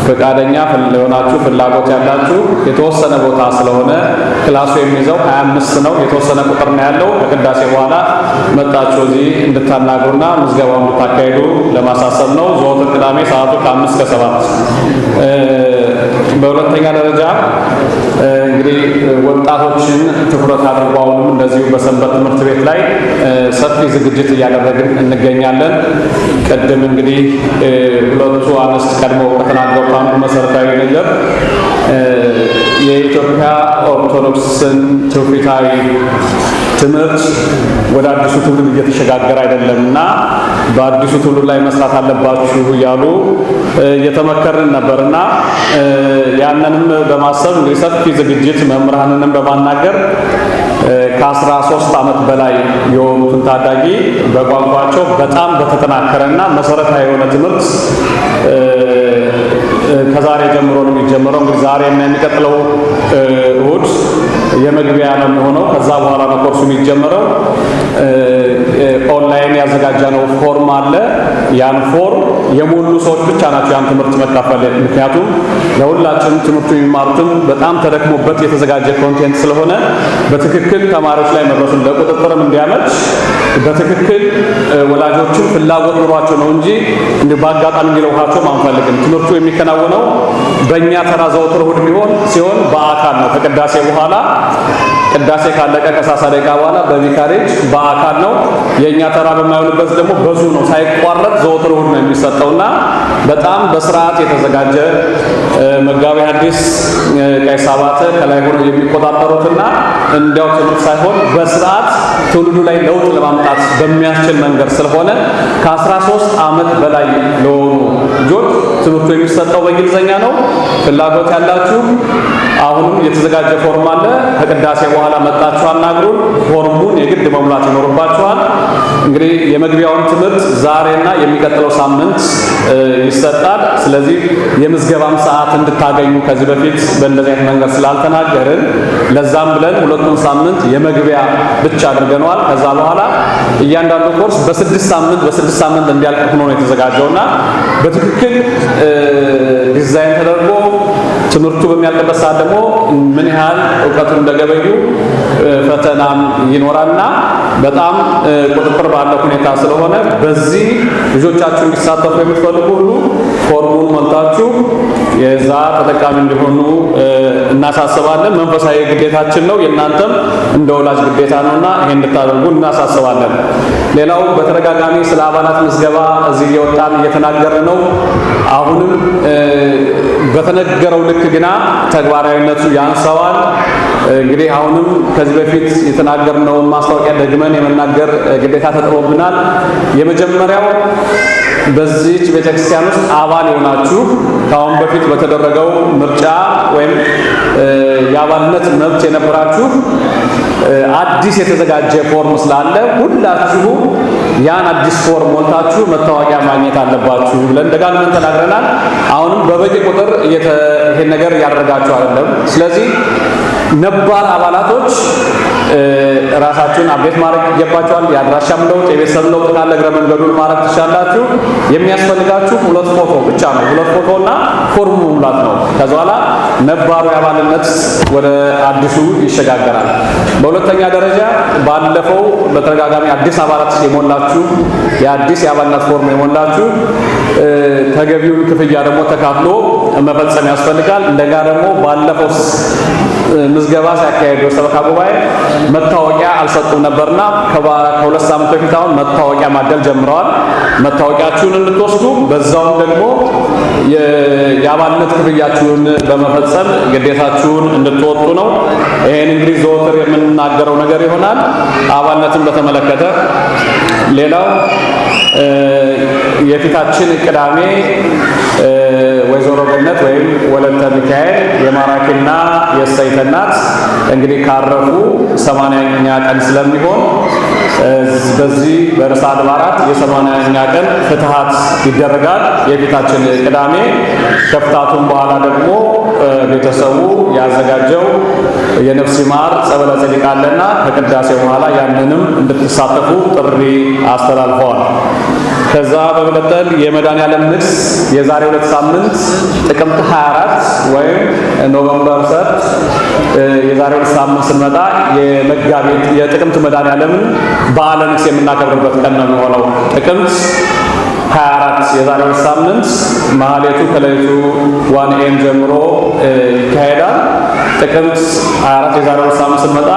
ፈቃደኛ የሆናችሁ ፍላጎት ያላችሁ የተወሰነ ቦታ ስለሆነ ክላሱ የሚይዘው 25 ነው። የተወሰነ ቁጥር ነው ያለው። ከቅዳሴ በኋላ መጣችሁ እዚህ እንድታናግሩና ምዝገባው እንድታካሂዱ ለማሳሰብ ነው። ዘወትር ቅዳሜ ሰዓቱ ከ5 እስከ 7። በሁለተኛ ደረጃ እንግዲህ ወጣቶችን ትኩረት አድርጎ አሁንም እንደዚሁ በሰንበት ትምህርት ቤት ላይ ሰፊ ዝግጅት እያደረግን እንገኛለን። ቅድም እንግዲህ ሁለቱ አንስት ቀድሞ ከተናገሩት አንዱ መሰረታዊ ነገር የኢትዮጵያ ኦርቶዶክስን ትውፊታዊ ትምህርት ወደ አዲሱ ትውልድ እየተሸጋገረ አይደለምና በአዲሱ ትውልድ ላይ መስራት አለባችሁ እያሉ እየተመከርን ነበርና ያንንም በማሰብ እንግዲህ ሰፊ ዝግጅት መምህራንንም በማናገር ከ13 ዓመት በላይ የሆኑትን ታዳጊ በቋንቋቸው በጣም በተጠናከረና መሰረታዊ የሆነ ትምህርት ከዛሬ ጀምሮ ነው የሚጀምረው። እንግዲህ ዛሬ እና የሚቀጥለው እሁድ የመግቢያ ነው የሚሆነው። ከዛ በኋላ ነው ኮርሱ የሚጀምረው። ኦንላይን ያዘጋጀነው ፎርም አለ። ያን ፎርም የሞሉ ሰዎች ብቻ ናቸው ያን ትምህርት መካፈል። ምክንያቱም ለሁላችንም ትምህርቱ የሚማሩትም በጣም ተደክሞበት የተዘጋጀ ኮንቴንት ስለሆነ በትክክል ተማሪዎች ላይ መድረሱን ለቁጥጥርም እንዲያመች በትክክል ወላጆችን ፍላጎት ኑሯቸው ነው እንጂ እንደ በአጋጣሚ እንዲለውሃቸው አንፈልግም። ትምህርቱ የሚከናወነው በእኛ ተራ ዘወትር እሁድ ሲሆን በአካል ነው። ከቅዳሴ በኋላ ቅዳሴ ካለቀ ከ30 ደቂቃ በኋላ በቪካሬጅ በአካል ነው። የኛ ተራ በማይሆንበት ደግሞ በዙ ነው። ሳይቋረጥ ዘወትር እሁድ ነው የሚሰጠውና በጣም በስርዓት የተዘጋጀ መጋቢ ሐዲስ ቀሲስ አባተ ከላይ ሆነው የሚቆጣጠሩትና እንዲያው ትምህርት ሳይሆን በስርዓት ትውልዱ ላይ ለውጥ ለማምጣት በሚያስችል መንገድ ስለሆነ ከ13 ዓመት በላይ ለሆኑ ልጆች ትምህርቱ የሚሰጠው በእንግሊዘኛ ነው። ፍላጎት ያላችሁ አሁንም የተዘጋጀ ፎርም አለ። ከቅዳሴ በኋላ መጣችሁ አናግሩን። ፎርሙን የግድ መሙላት ይኖርባችኋል። እንግዲህ የመግቢያውን ትምህርት ዛሬና የሚቀጥለው ሳምንት ይሰጣል። ስለዚህ የምዝገባም ሰዓት እንድታገኙ ከዚህ በፊት በእንደዚህ አይነት መንገድ ስላልተናገርን ለዛም ብለን ሁለቱን ሳምንት የመግቢያ ብቻ አድርገነዋል። ከዛ በኋላ እያንዳንዱ ኮርስ በ6 ሳምንት እንዲያልቅ ሆኖ ነው የተዘጋጀውና በትክክል ዲዛይን ተደርጎ ትምህርቱ በሚያልቅበት ሰዓት ደግሞ ምን ያህል ዕውቀቱን እንደገበዩ ፈተናም ይኖራልና በጣም ቁጥጥር ባለው ሁኔታ ስለሆነ በዚህ ልጆቻችሁ እንዲሳተፉ የምትፈልጉ ሁሉ ፎርሙን ሞልታችሁ የዛ ተጠቃሚ እንዲሆኑ እናሳስባለን። መንፈሳዊ ግዴታችን ነው፣ የእናንተም እንደ ወላጅ ግዴታ ነውና ይሄን እንድታደርጉ እናሳስባለን። ሌላው በተደጋጋሚ ስለ አባላት ምዝገባ እዚህ እየወጣን እየተናገርን ነው። አሁንም በተነገረው ልክ ግና ተግባራዊነቱ ያንሰዋል። እንግዲህ አሁንም ከዚህ በፊት የተናገርነውን ማስታወቂያ ደግመን የመናገር ግዴታ ተጥሮብናል። የመጀመሪያው በዚህች ቤተክርስቲያን ውስጥ አባል የሆናችሁ ከአሁን በፊት በተደረገው ምርጫ ወይም የአባልነት መብት የነበራችሁ አዲስ የተዘጋጀ ፎርም ስላለ ሁላችሁ ያን አዲስ ፎርም ሞልታችሁ መታወቂያ ማግኘት አለባችሁ ብለን ደጋግመን ተናግረናል። አሁንም በበቂ ቁጥር ይሄን ነገር ያደረጋችሁ አይደለም። ስለዚህ ነባር አባላቶች ራሳችሁን አፕዴት ማድረግ ይገባችኋል። የአድራሻም ለውጥ የቤተሰብ ለውጥ ካለ እግረ መንገዱን ማድረግ ትችላላችሁ። የሚያስፈልጋችሁ 2 ፎቶ ብቻ ነው። 2 ፎቶና ፎርሙ ሙላት ነው። ከዛ በኋላ ነባሩ የአባልነት ወደ አዲሱ ይሸጋገራል። በሁለተኛ ደረጃ ባለፈው በተደጋጋሚ አዲስ አባላት የሞላችሁ የአዲስ የአባልነት ፎርም የሞላችሁ ተገቢውን ክፍያ ደግሞ ተካፍሎ መፈጸም ያስፈልጋል። እንደጋ ደግሞ ባለፈው ምዝገባ ሲያካሄዱ ሰበካ ጉባኤ መታወቂያ አልሰጡም ነበርና ከ2 ሳምንት በፊት አሁን መታወቂያ ማደል ጀምረዋል። መታወቂያችሁን እንድትወስዱ በዛውም ደግሞ የአባልነት ክፍያችሁን በመፈጸም ግዴታችሁን እንድትወጡ ነው። ይሄን እንግዲህ ዘወትር የምንናገረው ነገር ይሆናል። አባልነትን በተመለከተ ሌላው የፊታችን ቅዳሜ ወይዘሮ ገነት ወይም ወለተ ሚካኤል የማራኪና የእሰይተ እናት እንግዲህ ካረፉ 80ኛ ቀን ስለሚሆን በዚህ በርዕሰ አድባራት የ80ኛ ቀን ፍትሃት ይደረጋል። የፊታችን ቅዳሜ ከፍታቱን በኋላ ደግሞ ቤተሰቡ ያዘጋጀው የነፍስ ይማር ጸበለ ጸዲቅ አለና ከቅዳሴ በኋላ ያንንም እንድትሳተፉ ጥሪ አስተላልፈዋል። ከዛ በመቀጠል የመድኃኔዓለም ንግስ የዛሬ 2 ሳምንት ጥቅምት 24 ወይም ኖቬምበር 3 የዛሬ 2 ሳምንት ስንመጣ የመጋቢት የጥቅምት መድኃኔዓለምን በዓለ ንግስ የምናከብርበት ቀን ነው የሚሆነው። ጥቅምት 24 የዛሬ 2 ሳምንት ማህሌቱ ከሌሊቱ 1 AM ጀምሮ ይካሄዳል። ጥቅምት 24 የዛሬ 2 ሳምንት ስንመጣ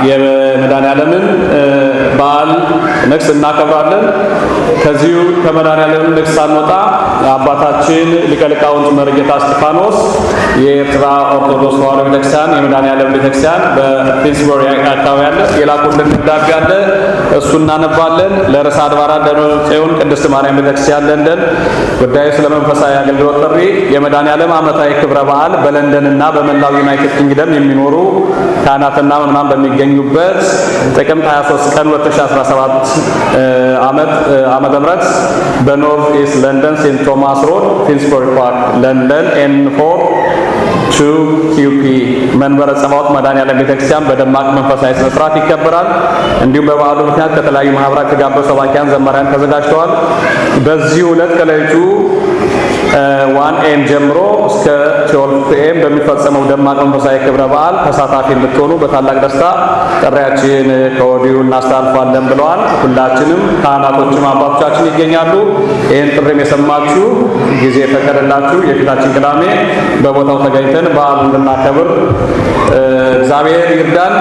የመድኃኔዓለምን በዓል ንግስ እናከብራለን። ከዚሁ ከመድኃኔዓለም ንግስ ሳንወጣ አባታችን ሊቀ ሊቃውንት መርጌታ እስጢፋኖስ የኤርትራ ኦርቶዶክስ ተዋሕዶ ቤተክርስቲያን የመድኃኔዓለም ቤተክርስቲያን በፒትስበሪ አካባቢ ያለ የላኩልን ደብዳቤ አለ። እሱ እናነባለን። ለርዕሰ አድባራት ደብረጽዮን ቅድስት ማርያም ቤተክርስቲያን ለንደን ጉዳዩ ስለ መንፈሳዊ አገልግሎት ጥሪ የመድኃኔዓለም ዓመታዊ ክብረ በዓል በለንደንና በመላው ዩናይትድ ኪንግደም የሚኖሩ ካህናትና ምዕመናን በሚገኙበት ጥቅምት 23 ቀን 2017 ዓመተ ምህረት በኖርዝ ኢስት ለንደን ሴንት ቶማስ ሮድ ፊንስበሪ ፓርክ ለንደን N4 2QP መንበረ ጸባዖት መድኃኔዓለም ቤተክርስቲያን በደማቅ መንፈሳዊ ስነ ስርዓት ይከበራል። እንዲሁም በበዓሉ ምክንያት ከተለያዩ ማህበራት የተጋበዙ ሰባኪያን ዘማሪያን ተዘጋጅተዋል። በዚህ ዕለት ከሌሊቱ 1 AM ጀምሮ እስከ 12 PM በሚፈጸመው ደማቅ መንፈሳዊ ክብረ በዓል ተሳታፊ እንድትሆኑ በታላቅ ደስታ ጥሪያችን ከወዲሁ እናስተላልፋለን ብለዋል። ሁላችንም ካህናቶችም አባቶቻችን ይገኛሉ። ይህን ጥሪም የሰማችሁ ጊዜ ፈቀደላችሁ የፊታችን ቅዳሜ በቦታው ተገኝተን በዓሉን እንድናከብር እግዚአብሔር ይርዳን።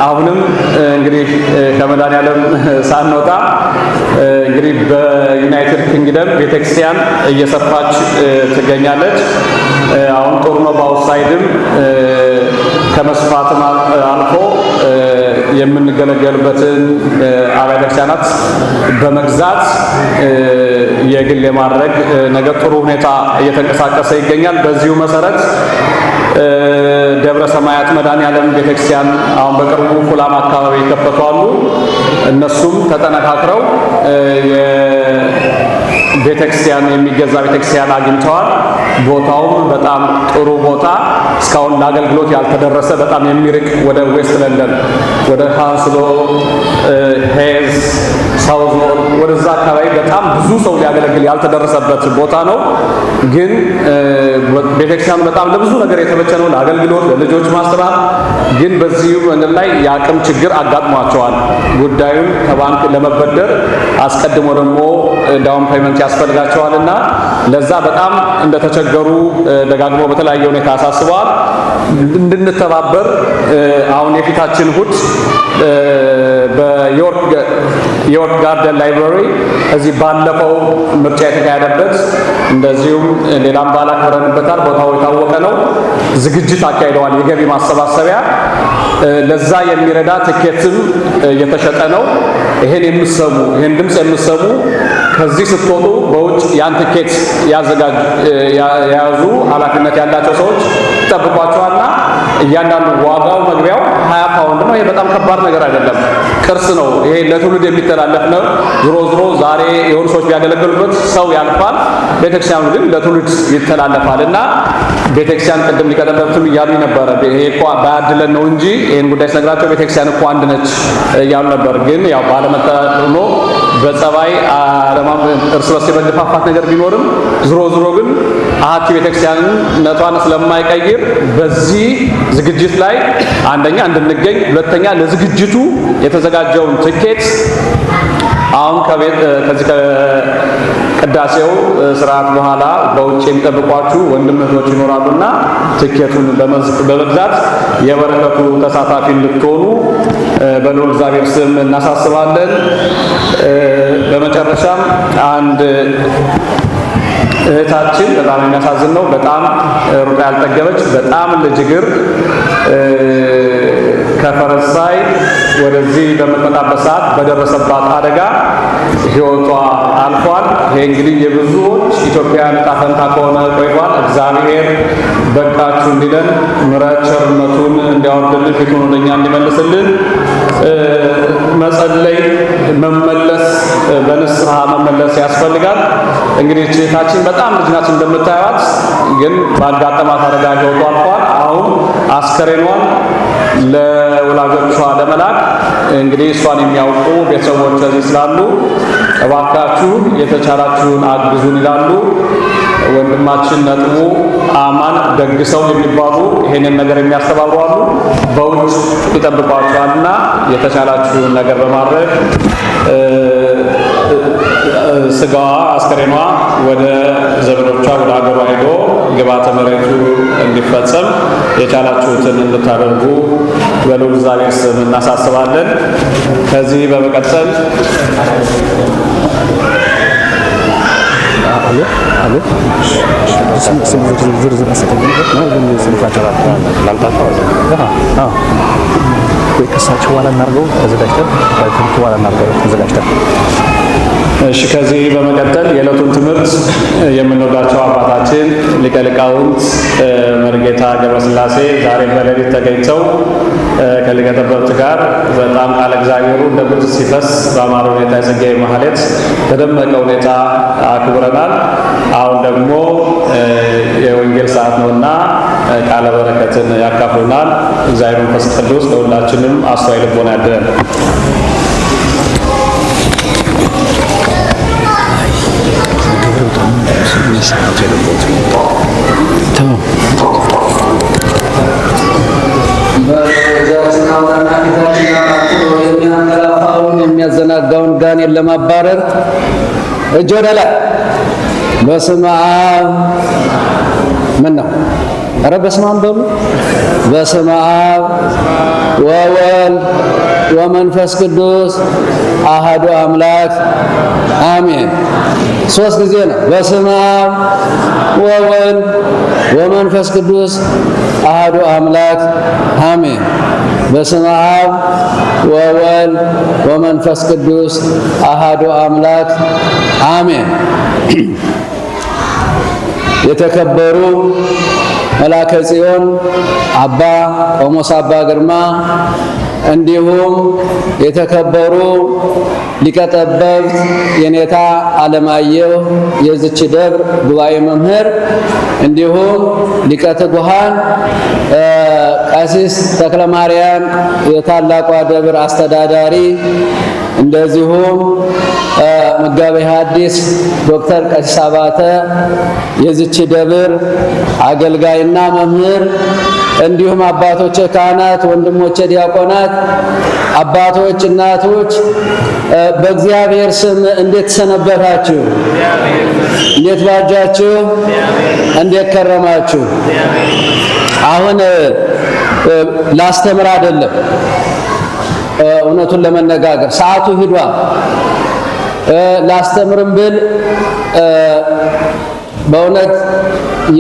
አሁንም እንግዲህ ከመድኃኔዓለም ሳንወጣ እንግዲህ በዩናይትድ ኪንግደም ቤተክርስቲያን እየሰፋች ትገኛለች። አሁን ጥሩ ነው። በአውትሳይድም ከመስፋትም አልፎ የምንገለገልበትን አብያተ ክርስቲያናት በመግዛት የግል የማድረግ ነገር ጥሩ ሁኔታ እየተንቀሳቀሰ ይገኛል። በዚሁ መሰረት ደብረ ሰማያት መድኃኔዓለም ቤተክርስቲያን አሁን በቅርቡ ፉላም አካባቢ የከፈቱ አሉ። እነሱም ተጠነካክረው ቤተክርስቲያን የሚገዛ ቤተክርስቲያን አግኝተዋል። ቦታውም በጣም ጥሩ ቦታ እስካሁን ለአገልግሎት ያልተደረሰ በጣም የሚርቅ ወደ ዌስት ለንደን ወደ ሃንስሎ ሄዝ ሳውዝ ወደዛ አካባቢ በጣም ብዙ ሰው ሊያገለግል ያልተደረሰበት ቦታ ነው። ግን ቤተክርስቲያኑ በጣም ለብዙ ነገር የተመቸ ነው፣ ለአገልግሎት ለልጆች ማስተማር። ግን በዚህ መንገድ ላይ የአቅም ችግር አጋጥሟቸዋል። ጉዳዩን ከባንክ ለመበደር አስቀድሞ ደግሞ ዳውን ፔመንት ያስፈልጋቸዋልና ለዛ በጣም እንደተቸገሩ ደጋግሞ በተለያየ ሁኔታ አሳስበዋል። እንድንተባበር አሁን የፊታችን እሑድ በዮርክ ጋርደን ላይብራሪ እዚህ ባለፈው ምርጫ የተካሄደበት እንደዚሁም ሌላም በዓል አክብረንበታል። ቦታው የታወቀ ነው። ዝግጅት አካሂደዋል። የገቢ ማሰባሰቢያ ለዛ የሚረዳ ትኬትም እየተሸጠ ነው። ይሄን ድምፅ የምትሰሙ ከዚህ ስትወጡ በውጭ ያን ትኬት የያዙ ኃላፊነት ያላቸው ሰዎች ይጠብቋቸዋልና እያንዳንዱ ዋጋው መግቢያው 20 ፓውንድ ነው። ይሄ በጣም ከባድ ነገር አይደለም። ቅርስ ነው። ይሄ ለትውልድ የሚተላለፍ ነው። ዝሮ ዛሬ የሆኑ ሰዎች ቢያገለግሉበት ሰው ያልፋል። ቤተክርስቲያኑ ግን ለትውልድ ይተላለፋልና ቤተክርስቲያን ቅድም ሊቀጠበብትም እያሉ ነበር። ይሄ እኮ ባያድለን ነው እንጂ ይሄን ጉዳይ ስነግራቸው ቤተክርስቲያን እኮ አንድ ነች እያሉ ነበር። ግን ያው ባለመተማመኑ በጸባይ እርስ በርስ የመገፋፋት ነገር ቢኖርም ዝሮ ግን አሃቲ ቤተክርስቲያንነቷን ስለማይቀይር በዚህ ዝግጅት ላይ አንደኛ እንድንገኝ፣ ሁለተኛ ለዝግጅቱ የተዘጋጀውን ትኬት አሁን ከዚህ ከቅዳሴው ስርዓት በኋላ በውጭ የሚጠብቋችሁ ወንድም እህቶች ይኖራሉና ትኬቱን በመግዛት የበረከቱ ተሳታፊ እንድትሆኑ በልዑል እግዚአብሔር ስም እናሳስባለን። በመጨረሻም አንድ እህታችን በጣም የሚያሳዝን ነው። በጣም ሩቅ ያልጠገበች በጣም ልጅግር ከፈረንሳይ ወደዚህ በመጣበት ሰዓት በደረሰባት አደጋ ሕይወቷ አልፏል። ይሄ እንግዲህ የብዙዎች ኢትዮጵያውያን ዕጣ ፈንታ ከሆነ ቆይቷል። እግዚአብሔር በቃችሁ እንዲለን ምሕረት ቸርነቱን እንዲያወርድልን ፊቱን ወደኛ እንዲመልስልን መጸለይ፣ መመለስ፣ በንስሐ መመለስ ያስፈልጋል። እንግዲህ እህታችን በጣም ልጅ ናት እንደምታዩት፣ ግን ባጋጠማት አደጋ ሕይወቷ አልፏል። አሁን አስከሬኗን ለወላጆቿ ለመላክ እንግዲህ እሷን የሚያውቁ ቤተሰቦች እዚህ ስላሉ እባካችሁ የተቻላችሁን አግዙን ይላሉ። ወንድማችን ነጥቡ አማን ደግሰው የሚባሉ ይሄንን ነገር የሚያስተባብሩ አሉ። በውጭ ይጠብቋቸዋልና የተቻላችሁን ነገር በማድረግ ስጋዋ አስከሬኗ ወደ ዘመዶቿ ወደ ሀገሯ ሄዶ ግብዓተ መሬቱ እንዲፈጸም የቻላችሁትን እንድታደርጉ በልዑል እግዚአብሔር ስም እናሳስባለን። ከዚህ በመቀጠል እሺ ከዚህ በመቀጠል የዕለቱን ትምህርት የምንወዳቸው አባታችን ሊቀ ሊቃውንት መርጌታ ገብረስላሴ ዛሬ በሌሊት ተገኝተው ከሊቀ ጠበብት ጋር በጣም ቃለ እግዚአብሔሩ እንደ ጉድ ሲፈስ በአማረ ሁኔታ የጽጌ ማህሌት በደመቀ ሁኔታ አክብረናል። አሁን ደግሞ የወንጌል ሰዓት ነውና ቃለ በረከትን ያካፍሉናል። እግዚአብሔር መንፈስ ቅዱስ ለሁላችንም አስተዋይ ልቦና ያድለን። የሚያዘናጋውን ጋኔን ለማባረር እጅ ወደ ላይ። በስመ አብ ምን ነው? ኧረ በስመ አብ በሉ። በስመ አብ ወወልድ ወመንፈስ ቅዱስ አሐዱ አምላክ አሜን። ሶስት ጊዜ ነው። በስመ አብ ወወልድ ወመንፈስ ቅዱስ አሐዱ አምላክ አሜን። በስመ አብ ወወልድ ወመንፈስ ቅዱስ አሐዱ አምላክ አሜን። የተከበሩ መላከ ጽዮን አባ ቆሞስ አባ ግርማ እንዲሁም የተከበሩ ሊቀ ጠበብት የኔታ አለማየሁ የዚች ደብር ጉባኤ መምህር እንዲሁም ሊቀ ትጉሃን ቀሲስ ተክለ ማርያም የታላቋ ደብር አስተዳዳሪ እንደዚሁም መጋቤ ሐዲስ ዶክተር ቀሲስ አባተ የዚች ደብር አገልጋይና መምህር እንዲሁም አባቶች ካህናት፣ ወንድሞች ዲያቆናት፣ አባቶች፣ እናቶች በእግዚአብሔር ስም እንዴት ሰነበታችሁ? እንዴት ባጃችሁ? እንዴት ከረማችሁ? አሁን ላስተምር አይደለም፣ እውነቱን ለመነጋገር ሰዓቱ ሂዷል። ላስተምርም ብል በእውነት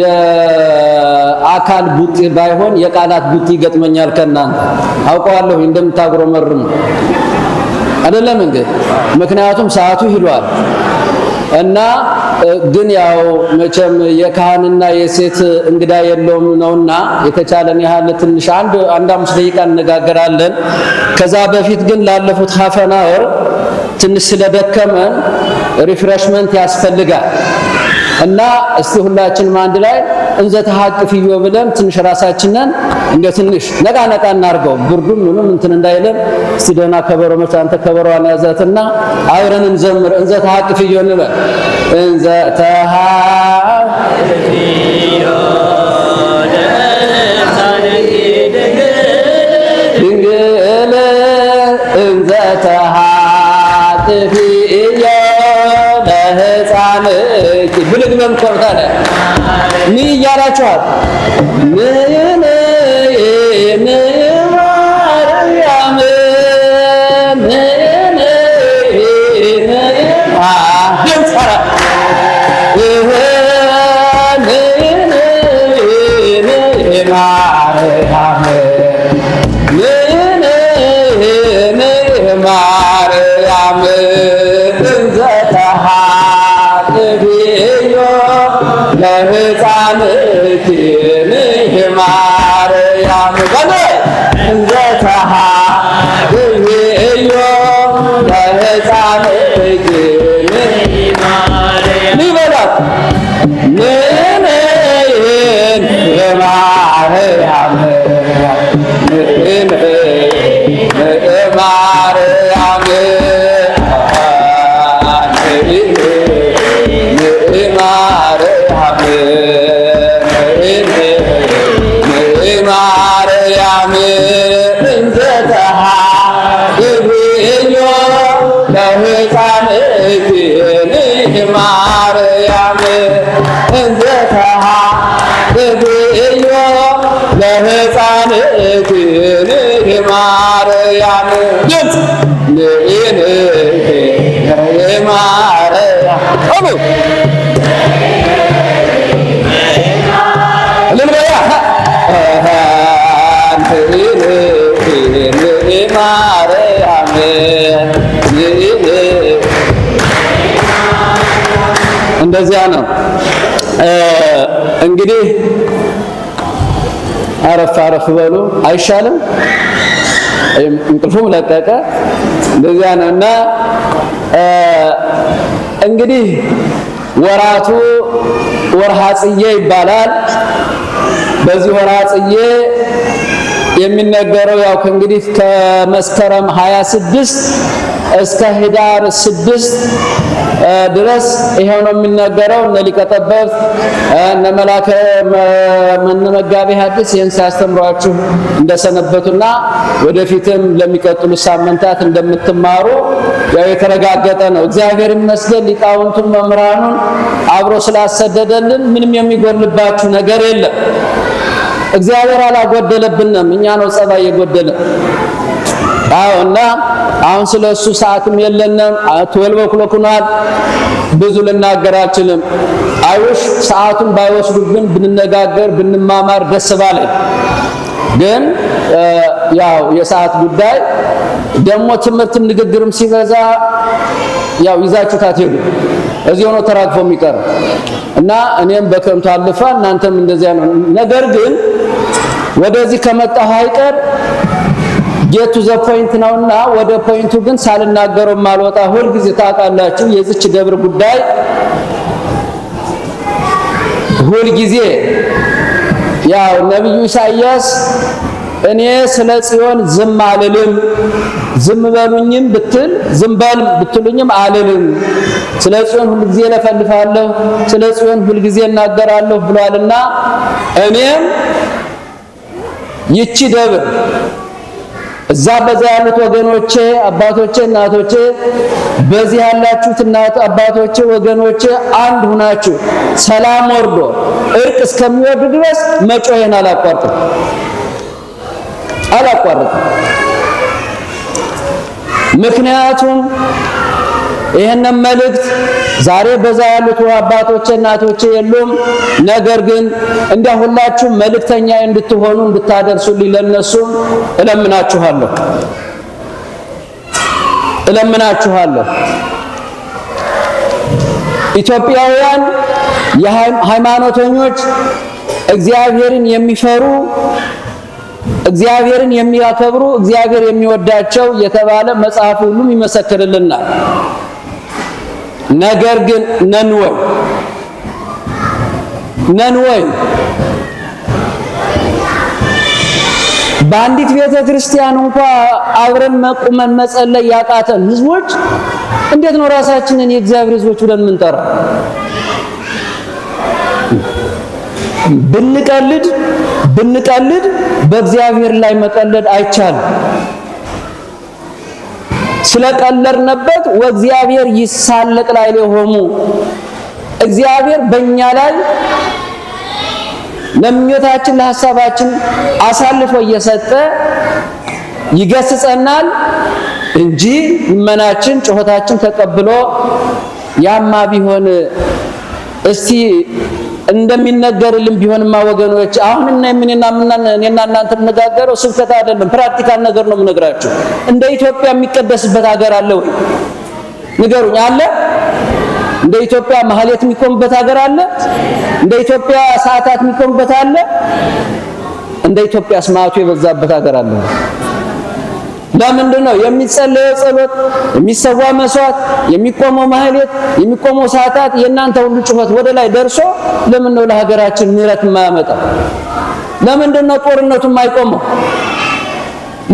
የአካል ቡጢ ባይሆን የቃላት ቡጢ ይገጥመኛል። ከናንተ አውቀዋለሁ እንደምታጉረመርሙ አይደለም እንዴ? ምክንያቱም ሰዓቱ ሂዷል። እና ግን ያው መቼም የካህንና የሴት እንግዳ የለውም ነውና የተቻለን ያህል ትንሽ አንድ 5 ደቂቃ እንነጋገራለን። ከዛ በፊት ግን ላለፉት ሀፈናወር ትንሽ ስለደከመን ሪፍሬሽመንት ያስፈልጋል እና እስቲ ሁላችንም አንድ ላይ እንዘ ተሐቅፍዮ ብለን ትንሽ ራሳችንን እንደ ትንሽ ነቃ እናርገው ብርዱም ምንም እንትን እንዳይለን። እስቲ ደህና ከበሮ መቻ አንተ ከበሮዋን ያዛትና አብረን እንዘምር። እንዘ ተሐቅፍዮ እንበል። እንዘ ተሐቅፍዮ ድንግል እንዘ ተሐቅፍዮ ለሕፃንኪ ብልግበም ቆርታለ ምን እያላችኋል? ምን ማርያም ማርያም እንዘ ተሐቅፍዮ ለሕፃንኪ ማርያም እንዘ ተሐቅፍዮ ለሕፃንኪ ማርያም ይበላት ማርያም ማርያም እንዘ ተሐቅፍዮ ለሕፃንኪ ማርያም እንዘ ተሐቅፍዮ ለሕፃንኪ ማርያም ማርያም አሉ ለምራያ ማርያም እንደዚያ ነው። እንግዲህ አረፍ በሉ አይሻልም? እንቅልፉም ለቀቀ። እንደዚያ ነውና እንግዲህ ወራቱ ወርሃ ጽጌ ይባላል። በዚህ ወርሃ ጽጌ የሚነገረው ያው ከእንግዲህ ከመስከረም 26 እስከ ህዳር 6 ድረስ ይሄው ነው የሚነገረው። እነ ሊቀ ጠበብት እነ መላከ መጋቤ ሐዲስ ይህን ሲያስተምሯችሁ እንደሰነበቱና ወደፊትም ለሚቀጥሉ ሳምንታት እንደምትማሩ ያው የተረጋገጠ ነው። እግዚአብሔር ይመስገን ሊቃውንቱን መምህራኑን አብሮ ስላሰደደልን ምንም የሚጎልባችሁ ነገር የለም። እግዚአብሔር አላጎደለብንም፣ እኛ ነው ጸባይ የጎደለን። አዎና አሁን ስለሱ ሰዓትም የለንም። 12 o'clock ሆኗል። ብዙ ልናገር አልችልም። አይውሽ ሰዓቱን ባይወስዱብን ብንነጋገር ብንማማር ደስ ባለኝ። ግን ያው የሰዓት ጉዳይ ደግሞ ትምህርትም ንግግርም ሲበዛ ያው ይዛችሁ ታትሄዱ እዚህ ሆኖ ተራግፎ የሚቀር እና እኔም በከንቱ አልፋ እናንተም እንደዚያ ነው። ነገር ግን ወደዚህ ከመጣሁ አይቀር ጌቱ ዘ ፖይንት ነውና ወደ ፖይንቱ ግን ሳልናገረው ማልወጣ ሁሉ ጊዜ ታውቃላችሁ የዚች ደብር ጉዳይ ሁሉ ጊዜ ያው ነብዩ ኢሳይያስ እኔ ስለ ጽዮን ዝም አልልም፣ ዝም በሉኝም ብትል ዝም በል ብትሉኝም አልልም፣ ስለ ጽዮን ሁሉ ጊዜ ለፈልፋለሁ፣ ስለ ጽዮን ሁሉ ጊዜ እናገራለሁ ብሏልና እኔም ይቺ ደብር እዛ በዛ ያሉት ወገኖቼ አባቶቼ እናቶቼ በዚህ ያላችሁት እናት አባቶቼ ወገኖቼ አንድ ሁናችሁ ሰላም ወርዶ እርቅ እስከሚወርድ ድረስ መጮሄን አላቋርጥም። ምክንያቱም ይሄንን መልእክት ዛሬ በዛ ያሉት አባቶቼ እናቶቼ የሉም። ነገር ግን እንደ ሁላችሁ መልእክተኛ እንድትሆኑ እንድታደርሱልኝ ለነሱም እለምናችኋለሁ። ኢትዮጵያውያን የሃይማኖተኞች እግዚአብሔርን የሚፈሩ እግዚአብሔርን የሚያከብሩ እግዚአብሔር የሚወዳቸው የተባለ መጽሐፍ ሁሉም ይመሰክርልናል። ነገር ግን ነን ወይ በአንዲት ቤተ ክርስቲያን እንኳን አብረን መቆመን መጸለይ ያቃተን ህዝቦች እንዴት ነው ራሳችንን የእግዚአብሔር ህዝቦች ብለን ምንጠራ? ብንቀልድ በእግዚአብሔር ላይ መቀለድ አይቻልም። ስለቀለድንበት ወእግዚአብሔር ይሳለቅ ላይ ለሆሙ እግዚአብሔር በእኛ ላይ ለምኞታችን ለሐሳባችን አሳልፎ እየሰጠ ይገስጸናል እንጂ ልመናችን ጩኸታችን ተቀብሎ ያማ ቢሆን እስቲ እንደሚነገርልን ቢሆንማ ወገኖች አሁን እኔና እናንተ እንነጋገረው ስብከት አይደለም፣ ፕራክቲካል ነገር ነው የምነግራችሁ። እንደ ኢትዮጵያ የሚቀደስበት ሀገር አለ ወይ? ንገሩኝ። አለ? እንደ ኢትዮጵያ ማህሌት የሚቆምበት ሀገር አለ? እንደ ኢትዮጵያ ሰዓታት የሚቆምበት አለ? እንደ ኢትዮጵያ ስማቱ የበዛበት ሀገር አለ? ለምንድን ነው የሚጸለየው ጸሎት፣ የሚሰዋ መስዋዕት፣ የሚቆመው ማህሌት፣ የሚቆመው ሰዓታት የእናንተ ሁሉ ጩኸት ወደ ላይ ደርሶ ለምን ነው ለሀገራችን ምህረት የማያመጣ? ለምንድን ነው ጦርነቱ የማይቆመው?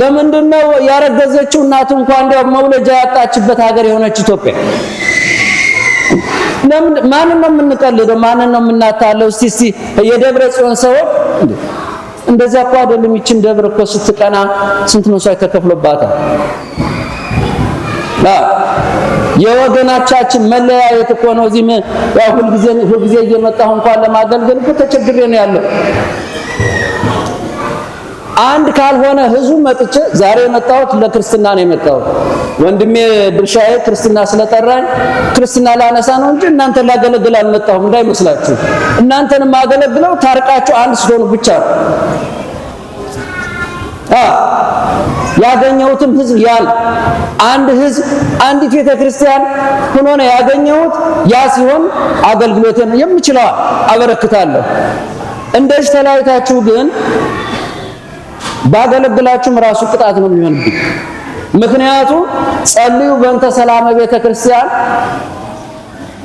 ለምንድን ነው ያረገዘችው እናት እንኳን እንደው መውለጃ ያጣችበት ሀገር የሆነች ኢትዮጵያ? ማንን ነው የምንቀልደው? ማንን ነው የምናታለው? እስቲ የደብረጽዮን ሰዎች እንደዛ እኮ አይደለም። ይችን ደብረ እኮ ስትቀና ስንት መስዋዕት ተከፍሎባታል። የወገናቻችን መለያየት እኮ ነው። እዚህ ያው ሁልጊዜ እየመጣሁ እንኳን ለማገልገል እኮ ተቸግሬ ነው ያለው። አንድ ካልሆነ ህዝቡ መጥቼ ዛሬ የመጣሁት ለክርስትና ነው የመጣሁት። ወንድሜ ድርሻዬ ክርስትና ስለጠራኝ ክርስትና ላነሳ ነው እንጂ እናንተን ላገለግል አልመጣሁም እንዳይመስላችሁ። እናንተን ማገለግለው ታርቃችሁ አንድ ስለሆኑ ብቻ ነው። ያገኘሁትም ህዝብ ያን አንድ ህዝብ አንዲት ቤተ ክርስቲያን ሆኖ ነው ያገኘሁት። ያ ሲሆን አገልግሎትን የምችለው አበረክታለሁ። እንደዚህ ተለያይታችሁ ግን ባገለግላችሁም ራሱ ቅጣት ነው የሚሆንብኝ። ምክንያቱም ጸልዩ በእንተ ሰላመ ቤተ ክርስቲያን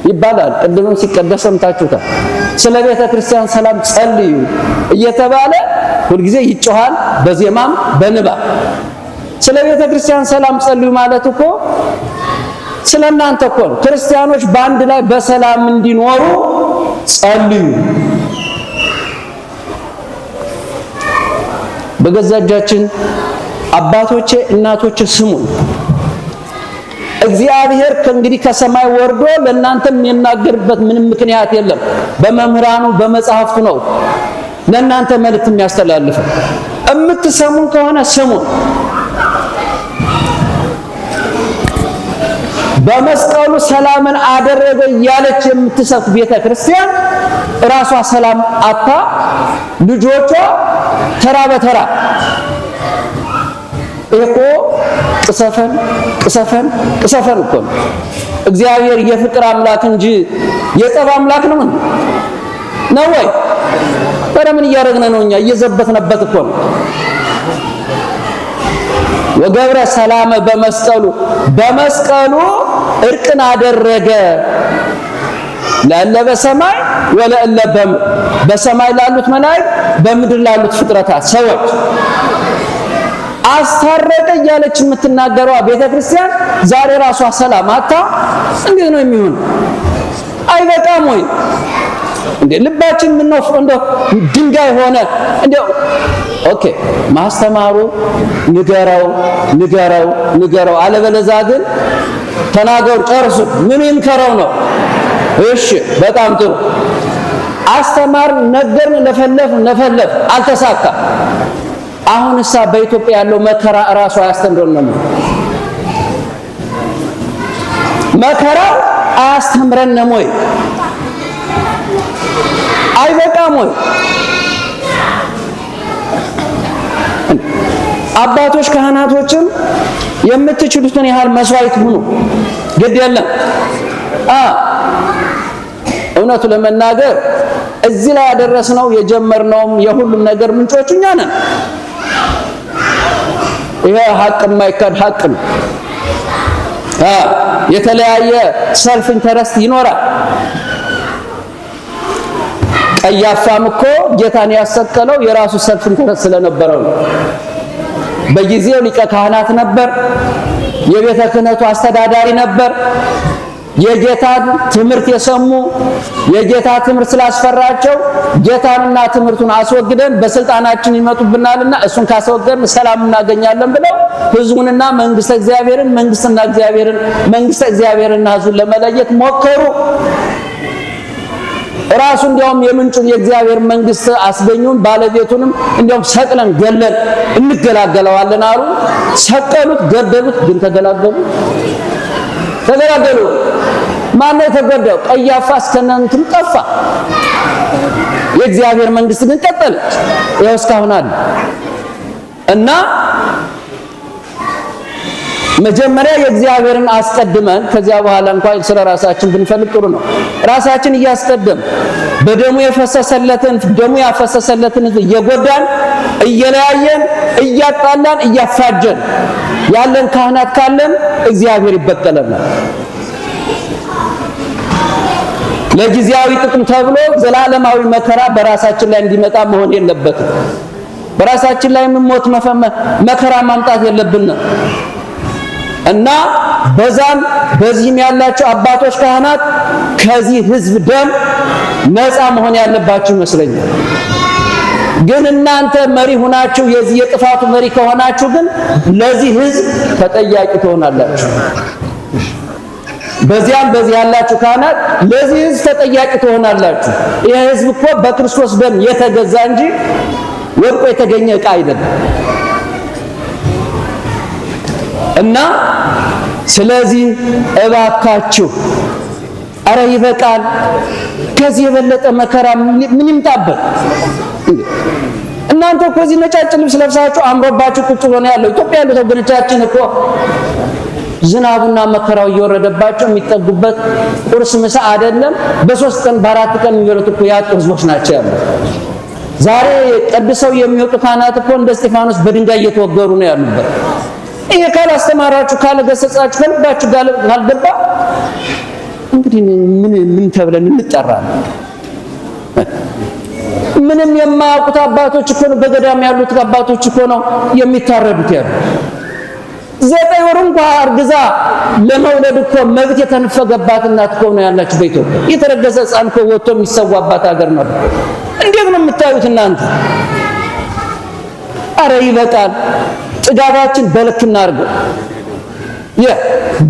ይባላል። ቅድምም ሲቀደስ ሰምታችሁታል። ስለ ቤተ ክርስቲያን ሰላም ጸልዩ እየተባለ ሁልጊዜ ይጮሃል፣ በዜማም በንባብ። ስለ ቤተ ክርስቲያን ሰላም ጸልዩ ማለት እኮ ስለናንተ እኮ ነው። ክርስቲያኖች በአንድ ላይ በሰላም እንዲኖሩ ጸልዩ። በገዛ እጃችን አባቶቼ እናቶቼ ስሙ። እግዚአብሔር ከእንግዲህ ከሰማይ ወርዶ ለእናንተም የሚናገርበት ምንም ምክንያት የለም። በመምህራኑ በመጽሐፍቱ ነው ለእናንተ መልእክት የሚያስተላልፈው። እምትሰሙን ከሆነ ስሙን። በመስቀሉ ሰላምን አደረገ እያለች የምትሰብክ ቤተ ክርስቲያን ራሷ ሰላም አታ ልጆቿ ተራ በተራ እኮ ቅሰፈን እኮ ነው። እግዚአብሔር የፍቅር አምላክ እንጂ የጠብ አምላክ ነው ወይ? ምን እያደረግን ነው እኛ? እየዘበትንበት እኮ ነው። ወገብረ ሰላመ በመስቀሉ እርቅን አደረገ ለእለ በሰማይ ወለእለ በምድር፣ በሰማይ ላሉት መላእክት በምድር ላሉት ፍጥረታት ሰዎች አስታረቀ እያለች የምትናገረው ቤተክርስቲያን ዛሬ ራሷ ሰላም አታ እንዴት ነው የሚሆን? አይበቃም ወይ እንዴ? ልባችን ምን ነው እንደ ድንጋይ ሆነ እንዴ? ኦኬ ማስተማሩ ንገረው አለበለዚያ ግን ተናገሩ ጨርሱ። ምን ይንከረው ነው? እሺ በጣም ጥሩ አስተማር ነገርን ነፈለፍ አልተሳካ። አሁንሳ በኢትዮጵያ ያለው መከራ ራሱ አያስተምረንም ነው? መከራ አያስተምረንም ወይ? አይበቃም ወይ? አባቶች ካህናቶችም የምትችሉትን ያህል መስዋዕት ሁኑ፣ ግድ የለም። እውነቱ ለመናገር እዚህ ላይ ያደረስነው የጀመርነውም የሁሉም ነገር ምንጮቹ እኛ ነን። ይሄ ሀቅ የማይካድ ሀቅ ነው። የተለያየ ሰልፍ ኢንተረስት ይኖራል። ቀያፋም እኮ ጌታን ያሰቀለው የራሱ ሰልፍ ኢንተረስት ስለነበረው ነው። በጊዜው ሊቀ ካህናት ነበር፣ የቤተ ክህነቱ አስተዳዳሪ ነበር። የጌታን ትምህርት የሰሙ የጌታ ትምህርት ስላስፈራቸው ጌታንና ትምህርቱን አስወግደን በስልጣናችን ይመጡብናልና እሱን ካስወገድን ሰላም እናገኛለን ብለው ህዝቡንና መንግስተ እግዚአብሔርና ህዝቡን ለመለየት ሞከሩ። ራሱ እንዲያውም የምንጩን የእግዚአብሔር መንግስት አስገኙን ባለቤቱንም እንዲያውም ሰቅለን ገለን እንገላገለዋለን አሉ። ሰቀሉት፣ ገደሉት። ግን ተገላገሉ። ማን የተጎዳው? ቀያፋ እስከናንቱ ጠፋ። የእግዚአብሔር መንግስት ግን ቀጠለች። ይኸው እስካሁን አለ እና መጀመሪያ የእግዚአብሔርን አስቀድመን ከዚያ በኋላ እንኳን ስለራሳችን ብንፈልግ ጥሩ ነው። ራሳችን እያስቀደም በደሙ ያፈሰሰለትን እየጎዳን እየለያየን እያጣላን እያፋጀን ያለን ካህናት ካለን እግዚአብሔር ይበቀለናል። ለጊዜያዊ ጥቅም ተብሎ ዘላለማዊ መከራ በራሳችን ላይ እንዲመጣ መሆን የለበትም። በራሳችን ላይ ሞት መከራ ማምጣት የለብንም እና በዚህም ያላቸው አባቶች ካህናት ከዚህ ህዝብ ደም ነፃ መሆን ያለባችሁ ይመስለኛል። ግን እናንተ መሪ ሆናችሁ የዚህ የጥፋቱ መሪ ከሆናችሁ ግን ለዚህ ህዝብ ተጠያቂ ትሆናላችሁ። በዚህ ያላችሁ ካህናት ለዚህ ህዝብ ተጠያቂ ትሆናላችሁ። ይህ ህዝብ እኮ በክርስቶስ ደም የተገዛ እንጂ ወድቆ የተገኘ ዕቃ አይደለም እና ስለዚህ እባካችሁ አረ ይበቃል። ከዚህ የበለጠ መከራ ምን ይምጣበት? እናንተ እኮ እዚህ ነጫጭ ልብስ ለብሳችሁ አምሮባችሁ ቁጭ ብሎ ነው ያለው። ኢትዮጵያ ያሉት ወገኖቻችን እኮ ዝናቡና መከራው እየወረደባቸው የሚጠጉበት ቁርስ ምሳ አይደለም በ3 ቀን በ4 ቀን የሚበሉት እኮ ያጡ ህዝቦች ናቸው ያሉት። ዛሬ ቀድሰው የሚወጡ ካህናት እኮ እንደ እስጢፋኖስ በድንጋይ እየተወገሩ ነው ያሉበት። ይሄ ካላስተማራችሁ ካልገሰጻችሁ ከልባችሁ ካልገባ እንግዲህ ምን ተብለን እንጠራለን? ምንም የማያውቁት አባቶች እኮ ነው በገዳም ያሉት አባቶች እኮ ነው የሚታረዱት ያሉት። 9 ወር እንኳን አርግዛ ለመውለድ እኮ መብት የተነፈገባት እናት እኮ ነው ያላችሁ በኢትዮጵያ። የተረገዘ ሕፃን እኮ ወጥቶ የሚሰዋባት ሀገር ነው። እንዴት ነው የምታዩት እናንተ? አረ ይበቃል። ጥጋባችን በልክ እናድርገው።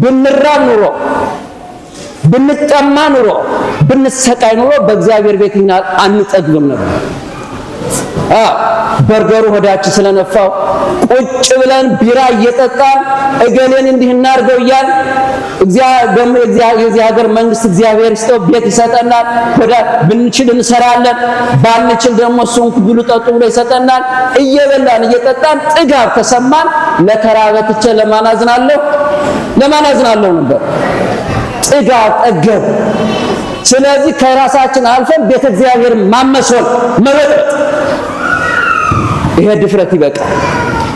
ብንራብ ኑሮ ብንጠማ ኑሮ ብንሰቃይ ኑሮ በእግዚአብሔር ቤት አንጠግብም ነበር። በርገሩ ሆዳችን ስለነፋው ቁጭ ብለን ቢራ እየጠጣን እገሌን እንዲህ እናርገው እያል የዚህ ሀገር መንግስት እግዚአብሔር ይስጠው ቤት ይሰጠናል። ብንችል እንሰራለን፣ ባንችል ደግሞ እሱን ብሉ ጠጡ ብሎ ይሰጠናል። እየበላን እየጠጣን ጥጋብ ተሰማን። ለተራበትቼ ለማን አዝናለሁ ነበር። ጥጋብ ጠገብ። ስለዚህ ከራሳችን አልፈን ቤተ እግዚአብሔር ማመሶል መበጥበጥ፣ ይሄ ድፍረት ይበቃል።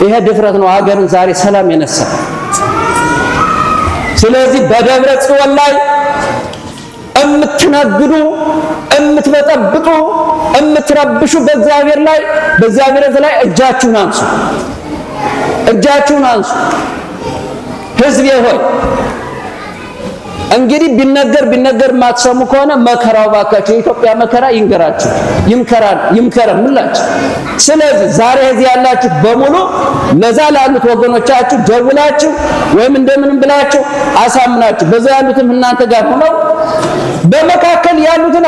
ይሄ ድፍረት ነው ሀገርን ዛሬ ሰላም የነሳ። ስለዚህ በደብረጽዮን ላይ እምትነግዱ፣ እምትበጠብጡ፣ እምትረብሹ በእግዚአብሔር ላይ እጃችሁን አንሱ። ህዝቤ ሆይ እንግዲህ ቢነገር ማትሰሙ ከሆነ መከራው ባካችሁ የኢትዮጵያ መከራ ይምከረምላችሁ። ስለዚህ ዛሬ እዚህ ያላችሁ በሙሉ ለዛ ላሉት ወገኖቻችሁ ደውላችሁ ወይም እንደምንም ብላችሁ አሳምናችሁ በዛ ያሉትም እናንተ ጋር ሆነው በመካከል ያሉትን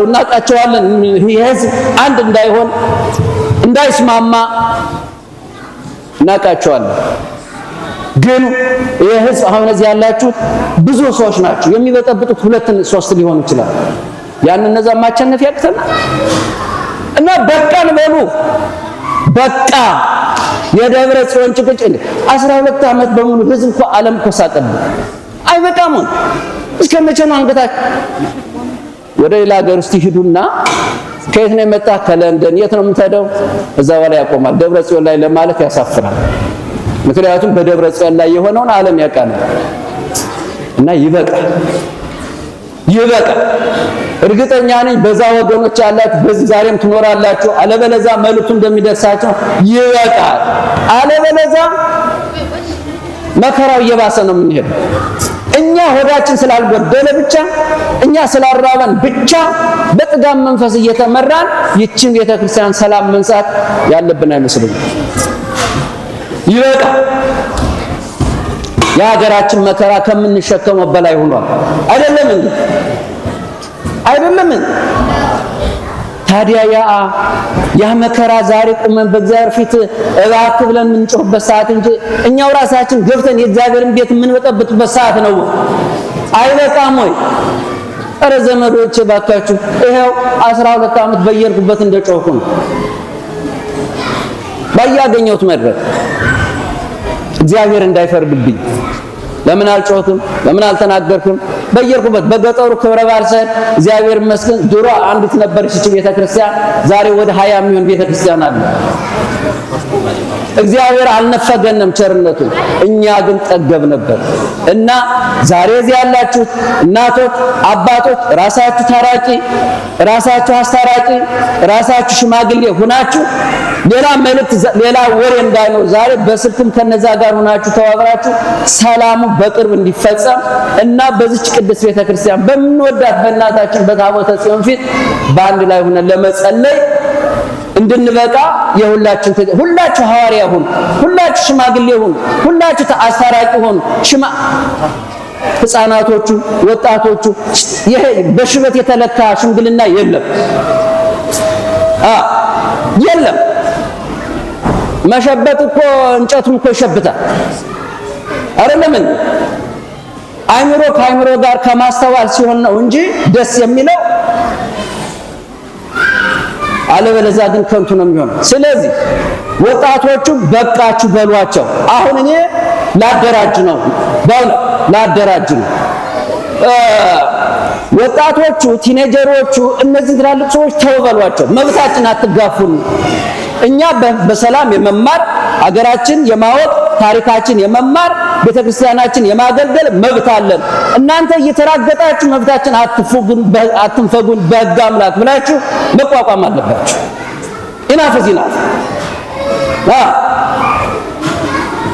እናውቃቸዋለን የህዝብ አንድ እንዳይሆን እንዳይስማማ እናውቃቸዋለን። ግን የህዝብ አሁን እዚህ ያላችሁ ብዙ ሰዎች ናቸው። የሚበጠብጡት 2-3 ሊሆኑ ይችላል። እነዛ ማቸነፍ ያቅተናል እና በቃን በሉ። በቃ የደብረጽዮን ጭቅጭቅ 12 ዓመት በሙሉ ህዝብ እኮ ዓለም እኮ ሳቀብን። አይበቃም። እስከ መቼ ነው አንገታችን? ወደ ሌላ ሀገር ውስጥ ይሄዱና ከየት ነው የመጣ ከለንደን የት ነው የምትሄደው እዛ በላይ ያቆማል ደብረጽዮን ላይ ለማለት ያሳፍራል ምክንያቱም በደብረጽዮን ላይ የሆነውን ዓለም ያውቃል እና ይበቃል እርግጠኛ ነኝ በዛ ወገኖች ያላችሁ በዚህ ዛሬም ትኖራላችሁ አለበለዛ መልእክቱ እንደሚደርሳችሁ ይበቃል አለበለዛ መከራው እየባሰ ነው የምንሄደው እኛ ሆዳችን ስላልጎደለ ብቻ እኛ ስላራበን ብቻ በጥጋብ መንፈስ እየተመራን ይችን ቤተክርስቲያን ሰላም መንሳት ያለብን አይመስልኝም ይበቃል የሀገራችን መከራ ከምንሸከመው በላይ ሆኗል አይደለም ታዲያ ያ መከራ ዛሬ ቆመን በእግዚአብሔር ፊት እባክህ ብለን የምንጮህበት ሰዓት እንጂ እኛው ራሳችን ገብተን የእግዚአብሔርን ቤት የምንበጠብጥበት ሰዓት ነው አይበቃም ወይ ኧረ ዘመዶቼ ባካችሁ ይሄው 12 ዓመት በየርኩበት እንደጮህኩ ነው ባያገኘሁት መድረክ እግዚአብሔር እንዳይፈርድብኝ ለምን አልጮህም ለምን አልተናገርኩም በየርኩበት በገጠሩ ክብረ በዓል ሰዓት እግዚአብሔር ይመስገን ድሮ አንዲት ነበርች እቺ ቤተክርስቲያን ዛሬ ወደ 20 የሚሆን ቤተክርስቲያን አለ እግዚአብሔር አልነፈገንም ቸርነቱ እኛ ግን ጠገብ ነበር እና ዛሬ እዚህ ያላችሁ እናቶች አባቶች ራሳችሁ ታራቂ ራሳችሁ አስታራቂ ራሳችሁ ሽማግሌ ሆናችሁ ሌላ መልእክት ሌላ ወሬ እንዳይኖር ዛሬ በስልክም ከነዛ ጋር ሆናችሁ ተዋብራችሁ ሰላሙ በቅርብ እንዲፈጸም እና በዚች ቅድስት ቤተክርስቲያን በምንወዳት በእናታችን በታቦተ ጽዮን ፊት በአንድ ላይ ሆነን ለመጸለይ እንድንበቃ የሁላችን ሁላችሁ ሐዋርያ ሁኑ ሁላችሁ ሽማግሌ ሁኑ ሁላችሁ አስታራቂ ሁኑ ህፃናቶቹ ወጣቶቹ ይሄ በሽበት የተለካ ሽምግልና የለም መሸበት እኮ እንጨቱም እኮ ይሸብታል አይደለም አይምሮ ከአይምሮ ጋር ከማስተዋል ሲሆን ነው እንጂ ደስ የሚለው አለበለዚያ ግን ከንቱ ነው የሚሆነው ስለዚህ ወጣቶቹ በቃችሁ በሏቸው አሁን እኔ ላደራጅ ነው ወጣቶቹ ቲኔጀሮቹ እነዚህ ትላልቅ ሰዎች ተወበሏቸው መብታችን አትጋፉን እኛ በሰላም የመማር አገራችን የማወቅ ታሪካችን የመማር ቤተክርስቲያናችን የማገልገል መብት አለን እናንተ እየተራገጣችሁ መብታችን አትንፈጉን በሕግ አምላክ ብላችሁ መቋቋም አለባችሁ ኢናፈዚናት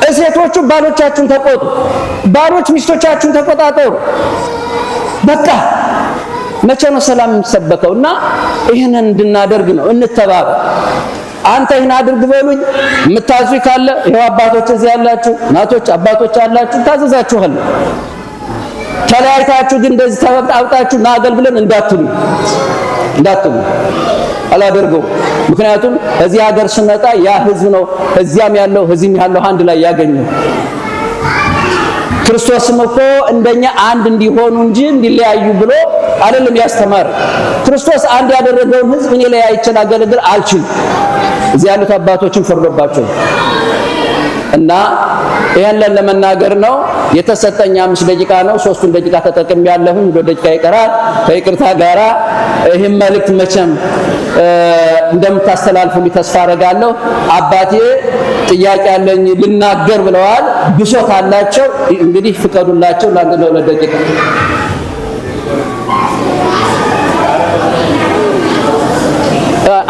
እሴቶቹ ባሎቻችሁን ተቆጡ ባሎች ሚስቶቻችሁን ተቆጣጠሩ በቃ መቼ ነው ሰላም የሚሰበከውና ይሄንን እንድናደርግ ነው እንተባበር አንተ ይሄን አድርግ በሉኝ የምታዙኝ ካለ ይሄው አባቶች እዚህ ያላችሁ እናቶች አባቶች አላችሁ ታዘዛችኋል ተለያይታችሁ ግን እንደዚህ ተጣጣጣችሁ ማገልግለን እንዳትሉ አላደርገው ምክንያቱም እዚህ ሀገር ስመጣ ያ ህዝብ ነው እዚያም ያለው እዚህም ያለው አንድ ላይ ያገኘው ክርስቶስም እኮ እንደኛ አንድ እንዲሆኑ እንጂ እንዲለያዩ ብሎ አይደለም ያስተማር ክርስቶስ አንድ ያደረገውን ህዝብ እኔ ላይ አይችል አገልግል አልችልም እዚህ ያሉት አባቶችን ፈርዶባቸው እና ይሄንን ለመናገር ነው የተሰጠኝ 5 ደቂቃ ነው 3 ደቂቃ ተጠቅሜያለሁ 2 ደቂቃ ይቀራል ከይቅርታ ጋራ ይሄን መልእክት መቼም እንደምታስተላልፉልኝ ተስፋ አደርጋለሁ አባቴ ጥያቄ አለኝ ልናገር ብለዋል ብሶት አላቸው እንግዲህ ፍቀዱላቸው ለ2 ደቂቃ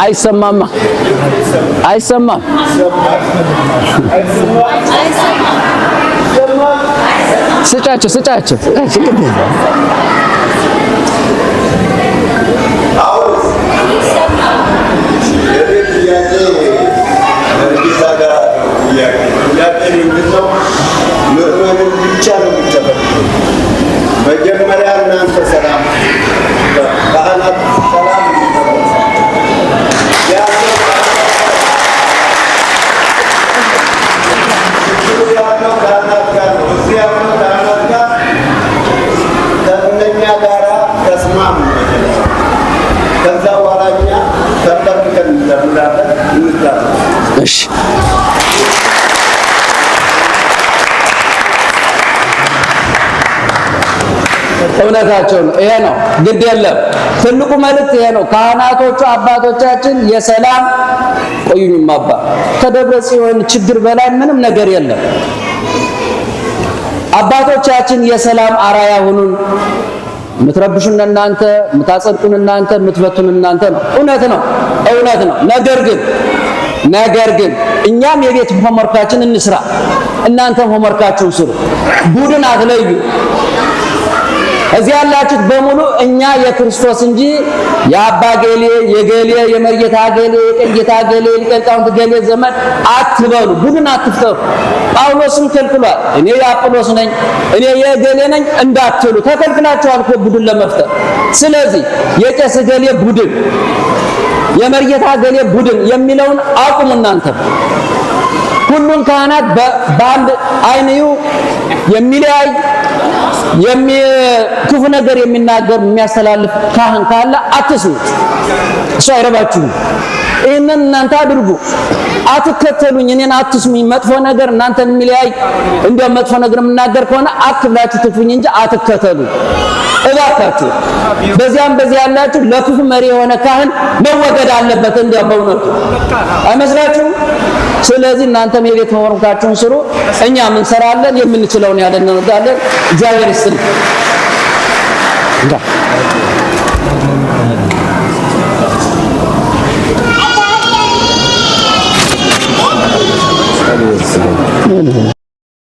አይሰማም ስጫቸው መጀመሪያ እናንተ ሰላም ካህናት ሰላም እውነታቸው ነው። ይሄ ነው ግድ የለም ትልቁ መልእክት ይሄ ነው። ካህናቶቹ አባቶቻችን የሰላም ቆዩኝም አባ ከደብረጽዮን ችግር በላይ ምንም ነገር የለም። አባቶቻችን የሰላም አራያ ሁኑን። ምትረብሹን እናንተ፣ ምታጸድቁን እናንተ፣ ምትበቱን እናንተ ነው። እውነት ነው። ነገር ግን እኛም የቤት ሆምወርካችን እንስራ፣ እናንተም ሆምወርካችሁን ስሩ። ቡድን አትለዩ። እዚህ ያላችሁት በሙሉ እኛ የክርስቶስ እንጂ የአባ ገሌ፣ የገሌ፣ የመርጌታ ገሌ፣ የቀንጌታ ገሌ፣ የሊቀሊቃውንት ገሌ ዘመን አትበሉ። ቡድን አትፍጠሩ። ጳውሎስም ከልክሏል። እኔ የአጵሎስ ነኝ፣ እኔ የገሌ ነኝ እንዳትሉ ተከልክላችኋል እኮ ቡድን ለመፍጠር። ስለዚህ የቄስ ገሌ ቡድን፣ የመርጌታ ገሌ ቡድን የሚለውን አቁሙ። እናንተ ሁሉም ካህናት በአንድ አይንዩ የሚለያይ ክፉ ነገር የሚናገር የሚያስተላልፍ ካህን ካለ አትስሙት። እሱ አይረባችሁም። ይሄንን እናንተ አድርጉ። አትከተሉኝ፣ እኔን አትስሙኝ። መጥፎ ነገር እናንተን የሚለያይ እንደ መጥፎ ነገር የምናገር ከሆነ አትብላችሁ ትፉኝ እንጂ አትከተሉ እባካችሁ። በዚያም በዚያ ያላችሁ ለክፉ መሪ የሆነ ካህን መወገድ አለበት። እንዲያው በእውነቱ አይመስላችሁም? ስለዚህ እናንተም የቤት ሆምወርካችሁን ስሩ። እኛም እንሰራለን፣ የምንችለውን ያህል እናደርጋለን። እግዚአብሔር ይስጥልን።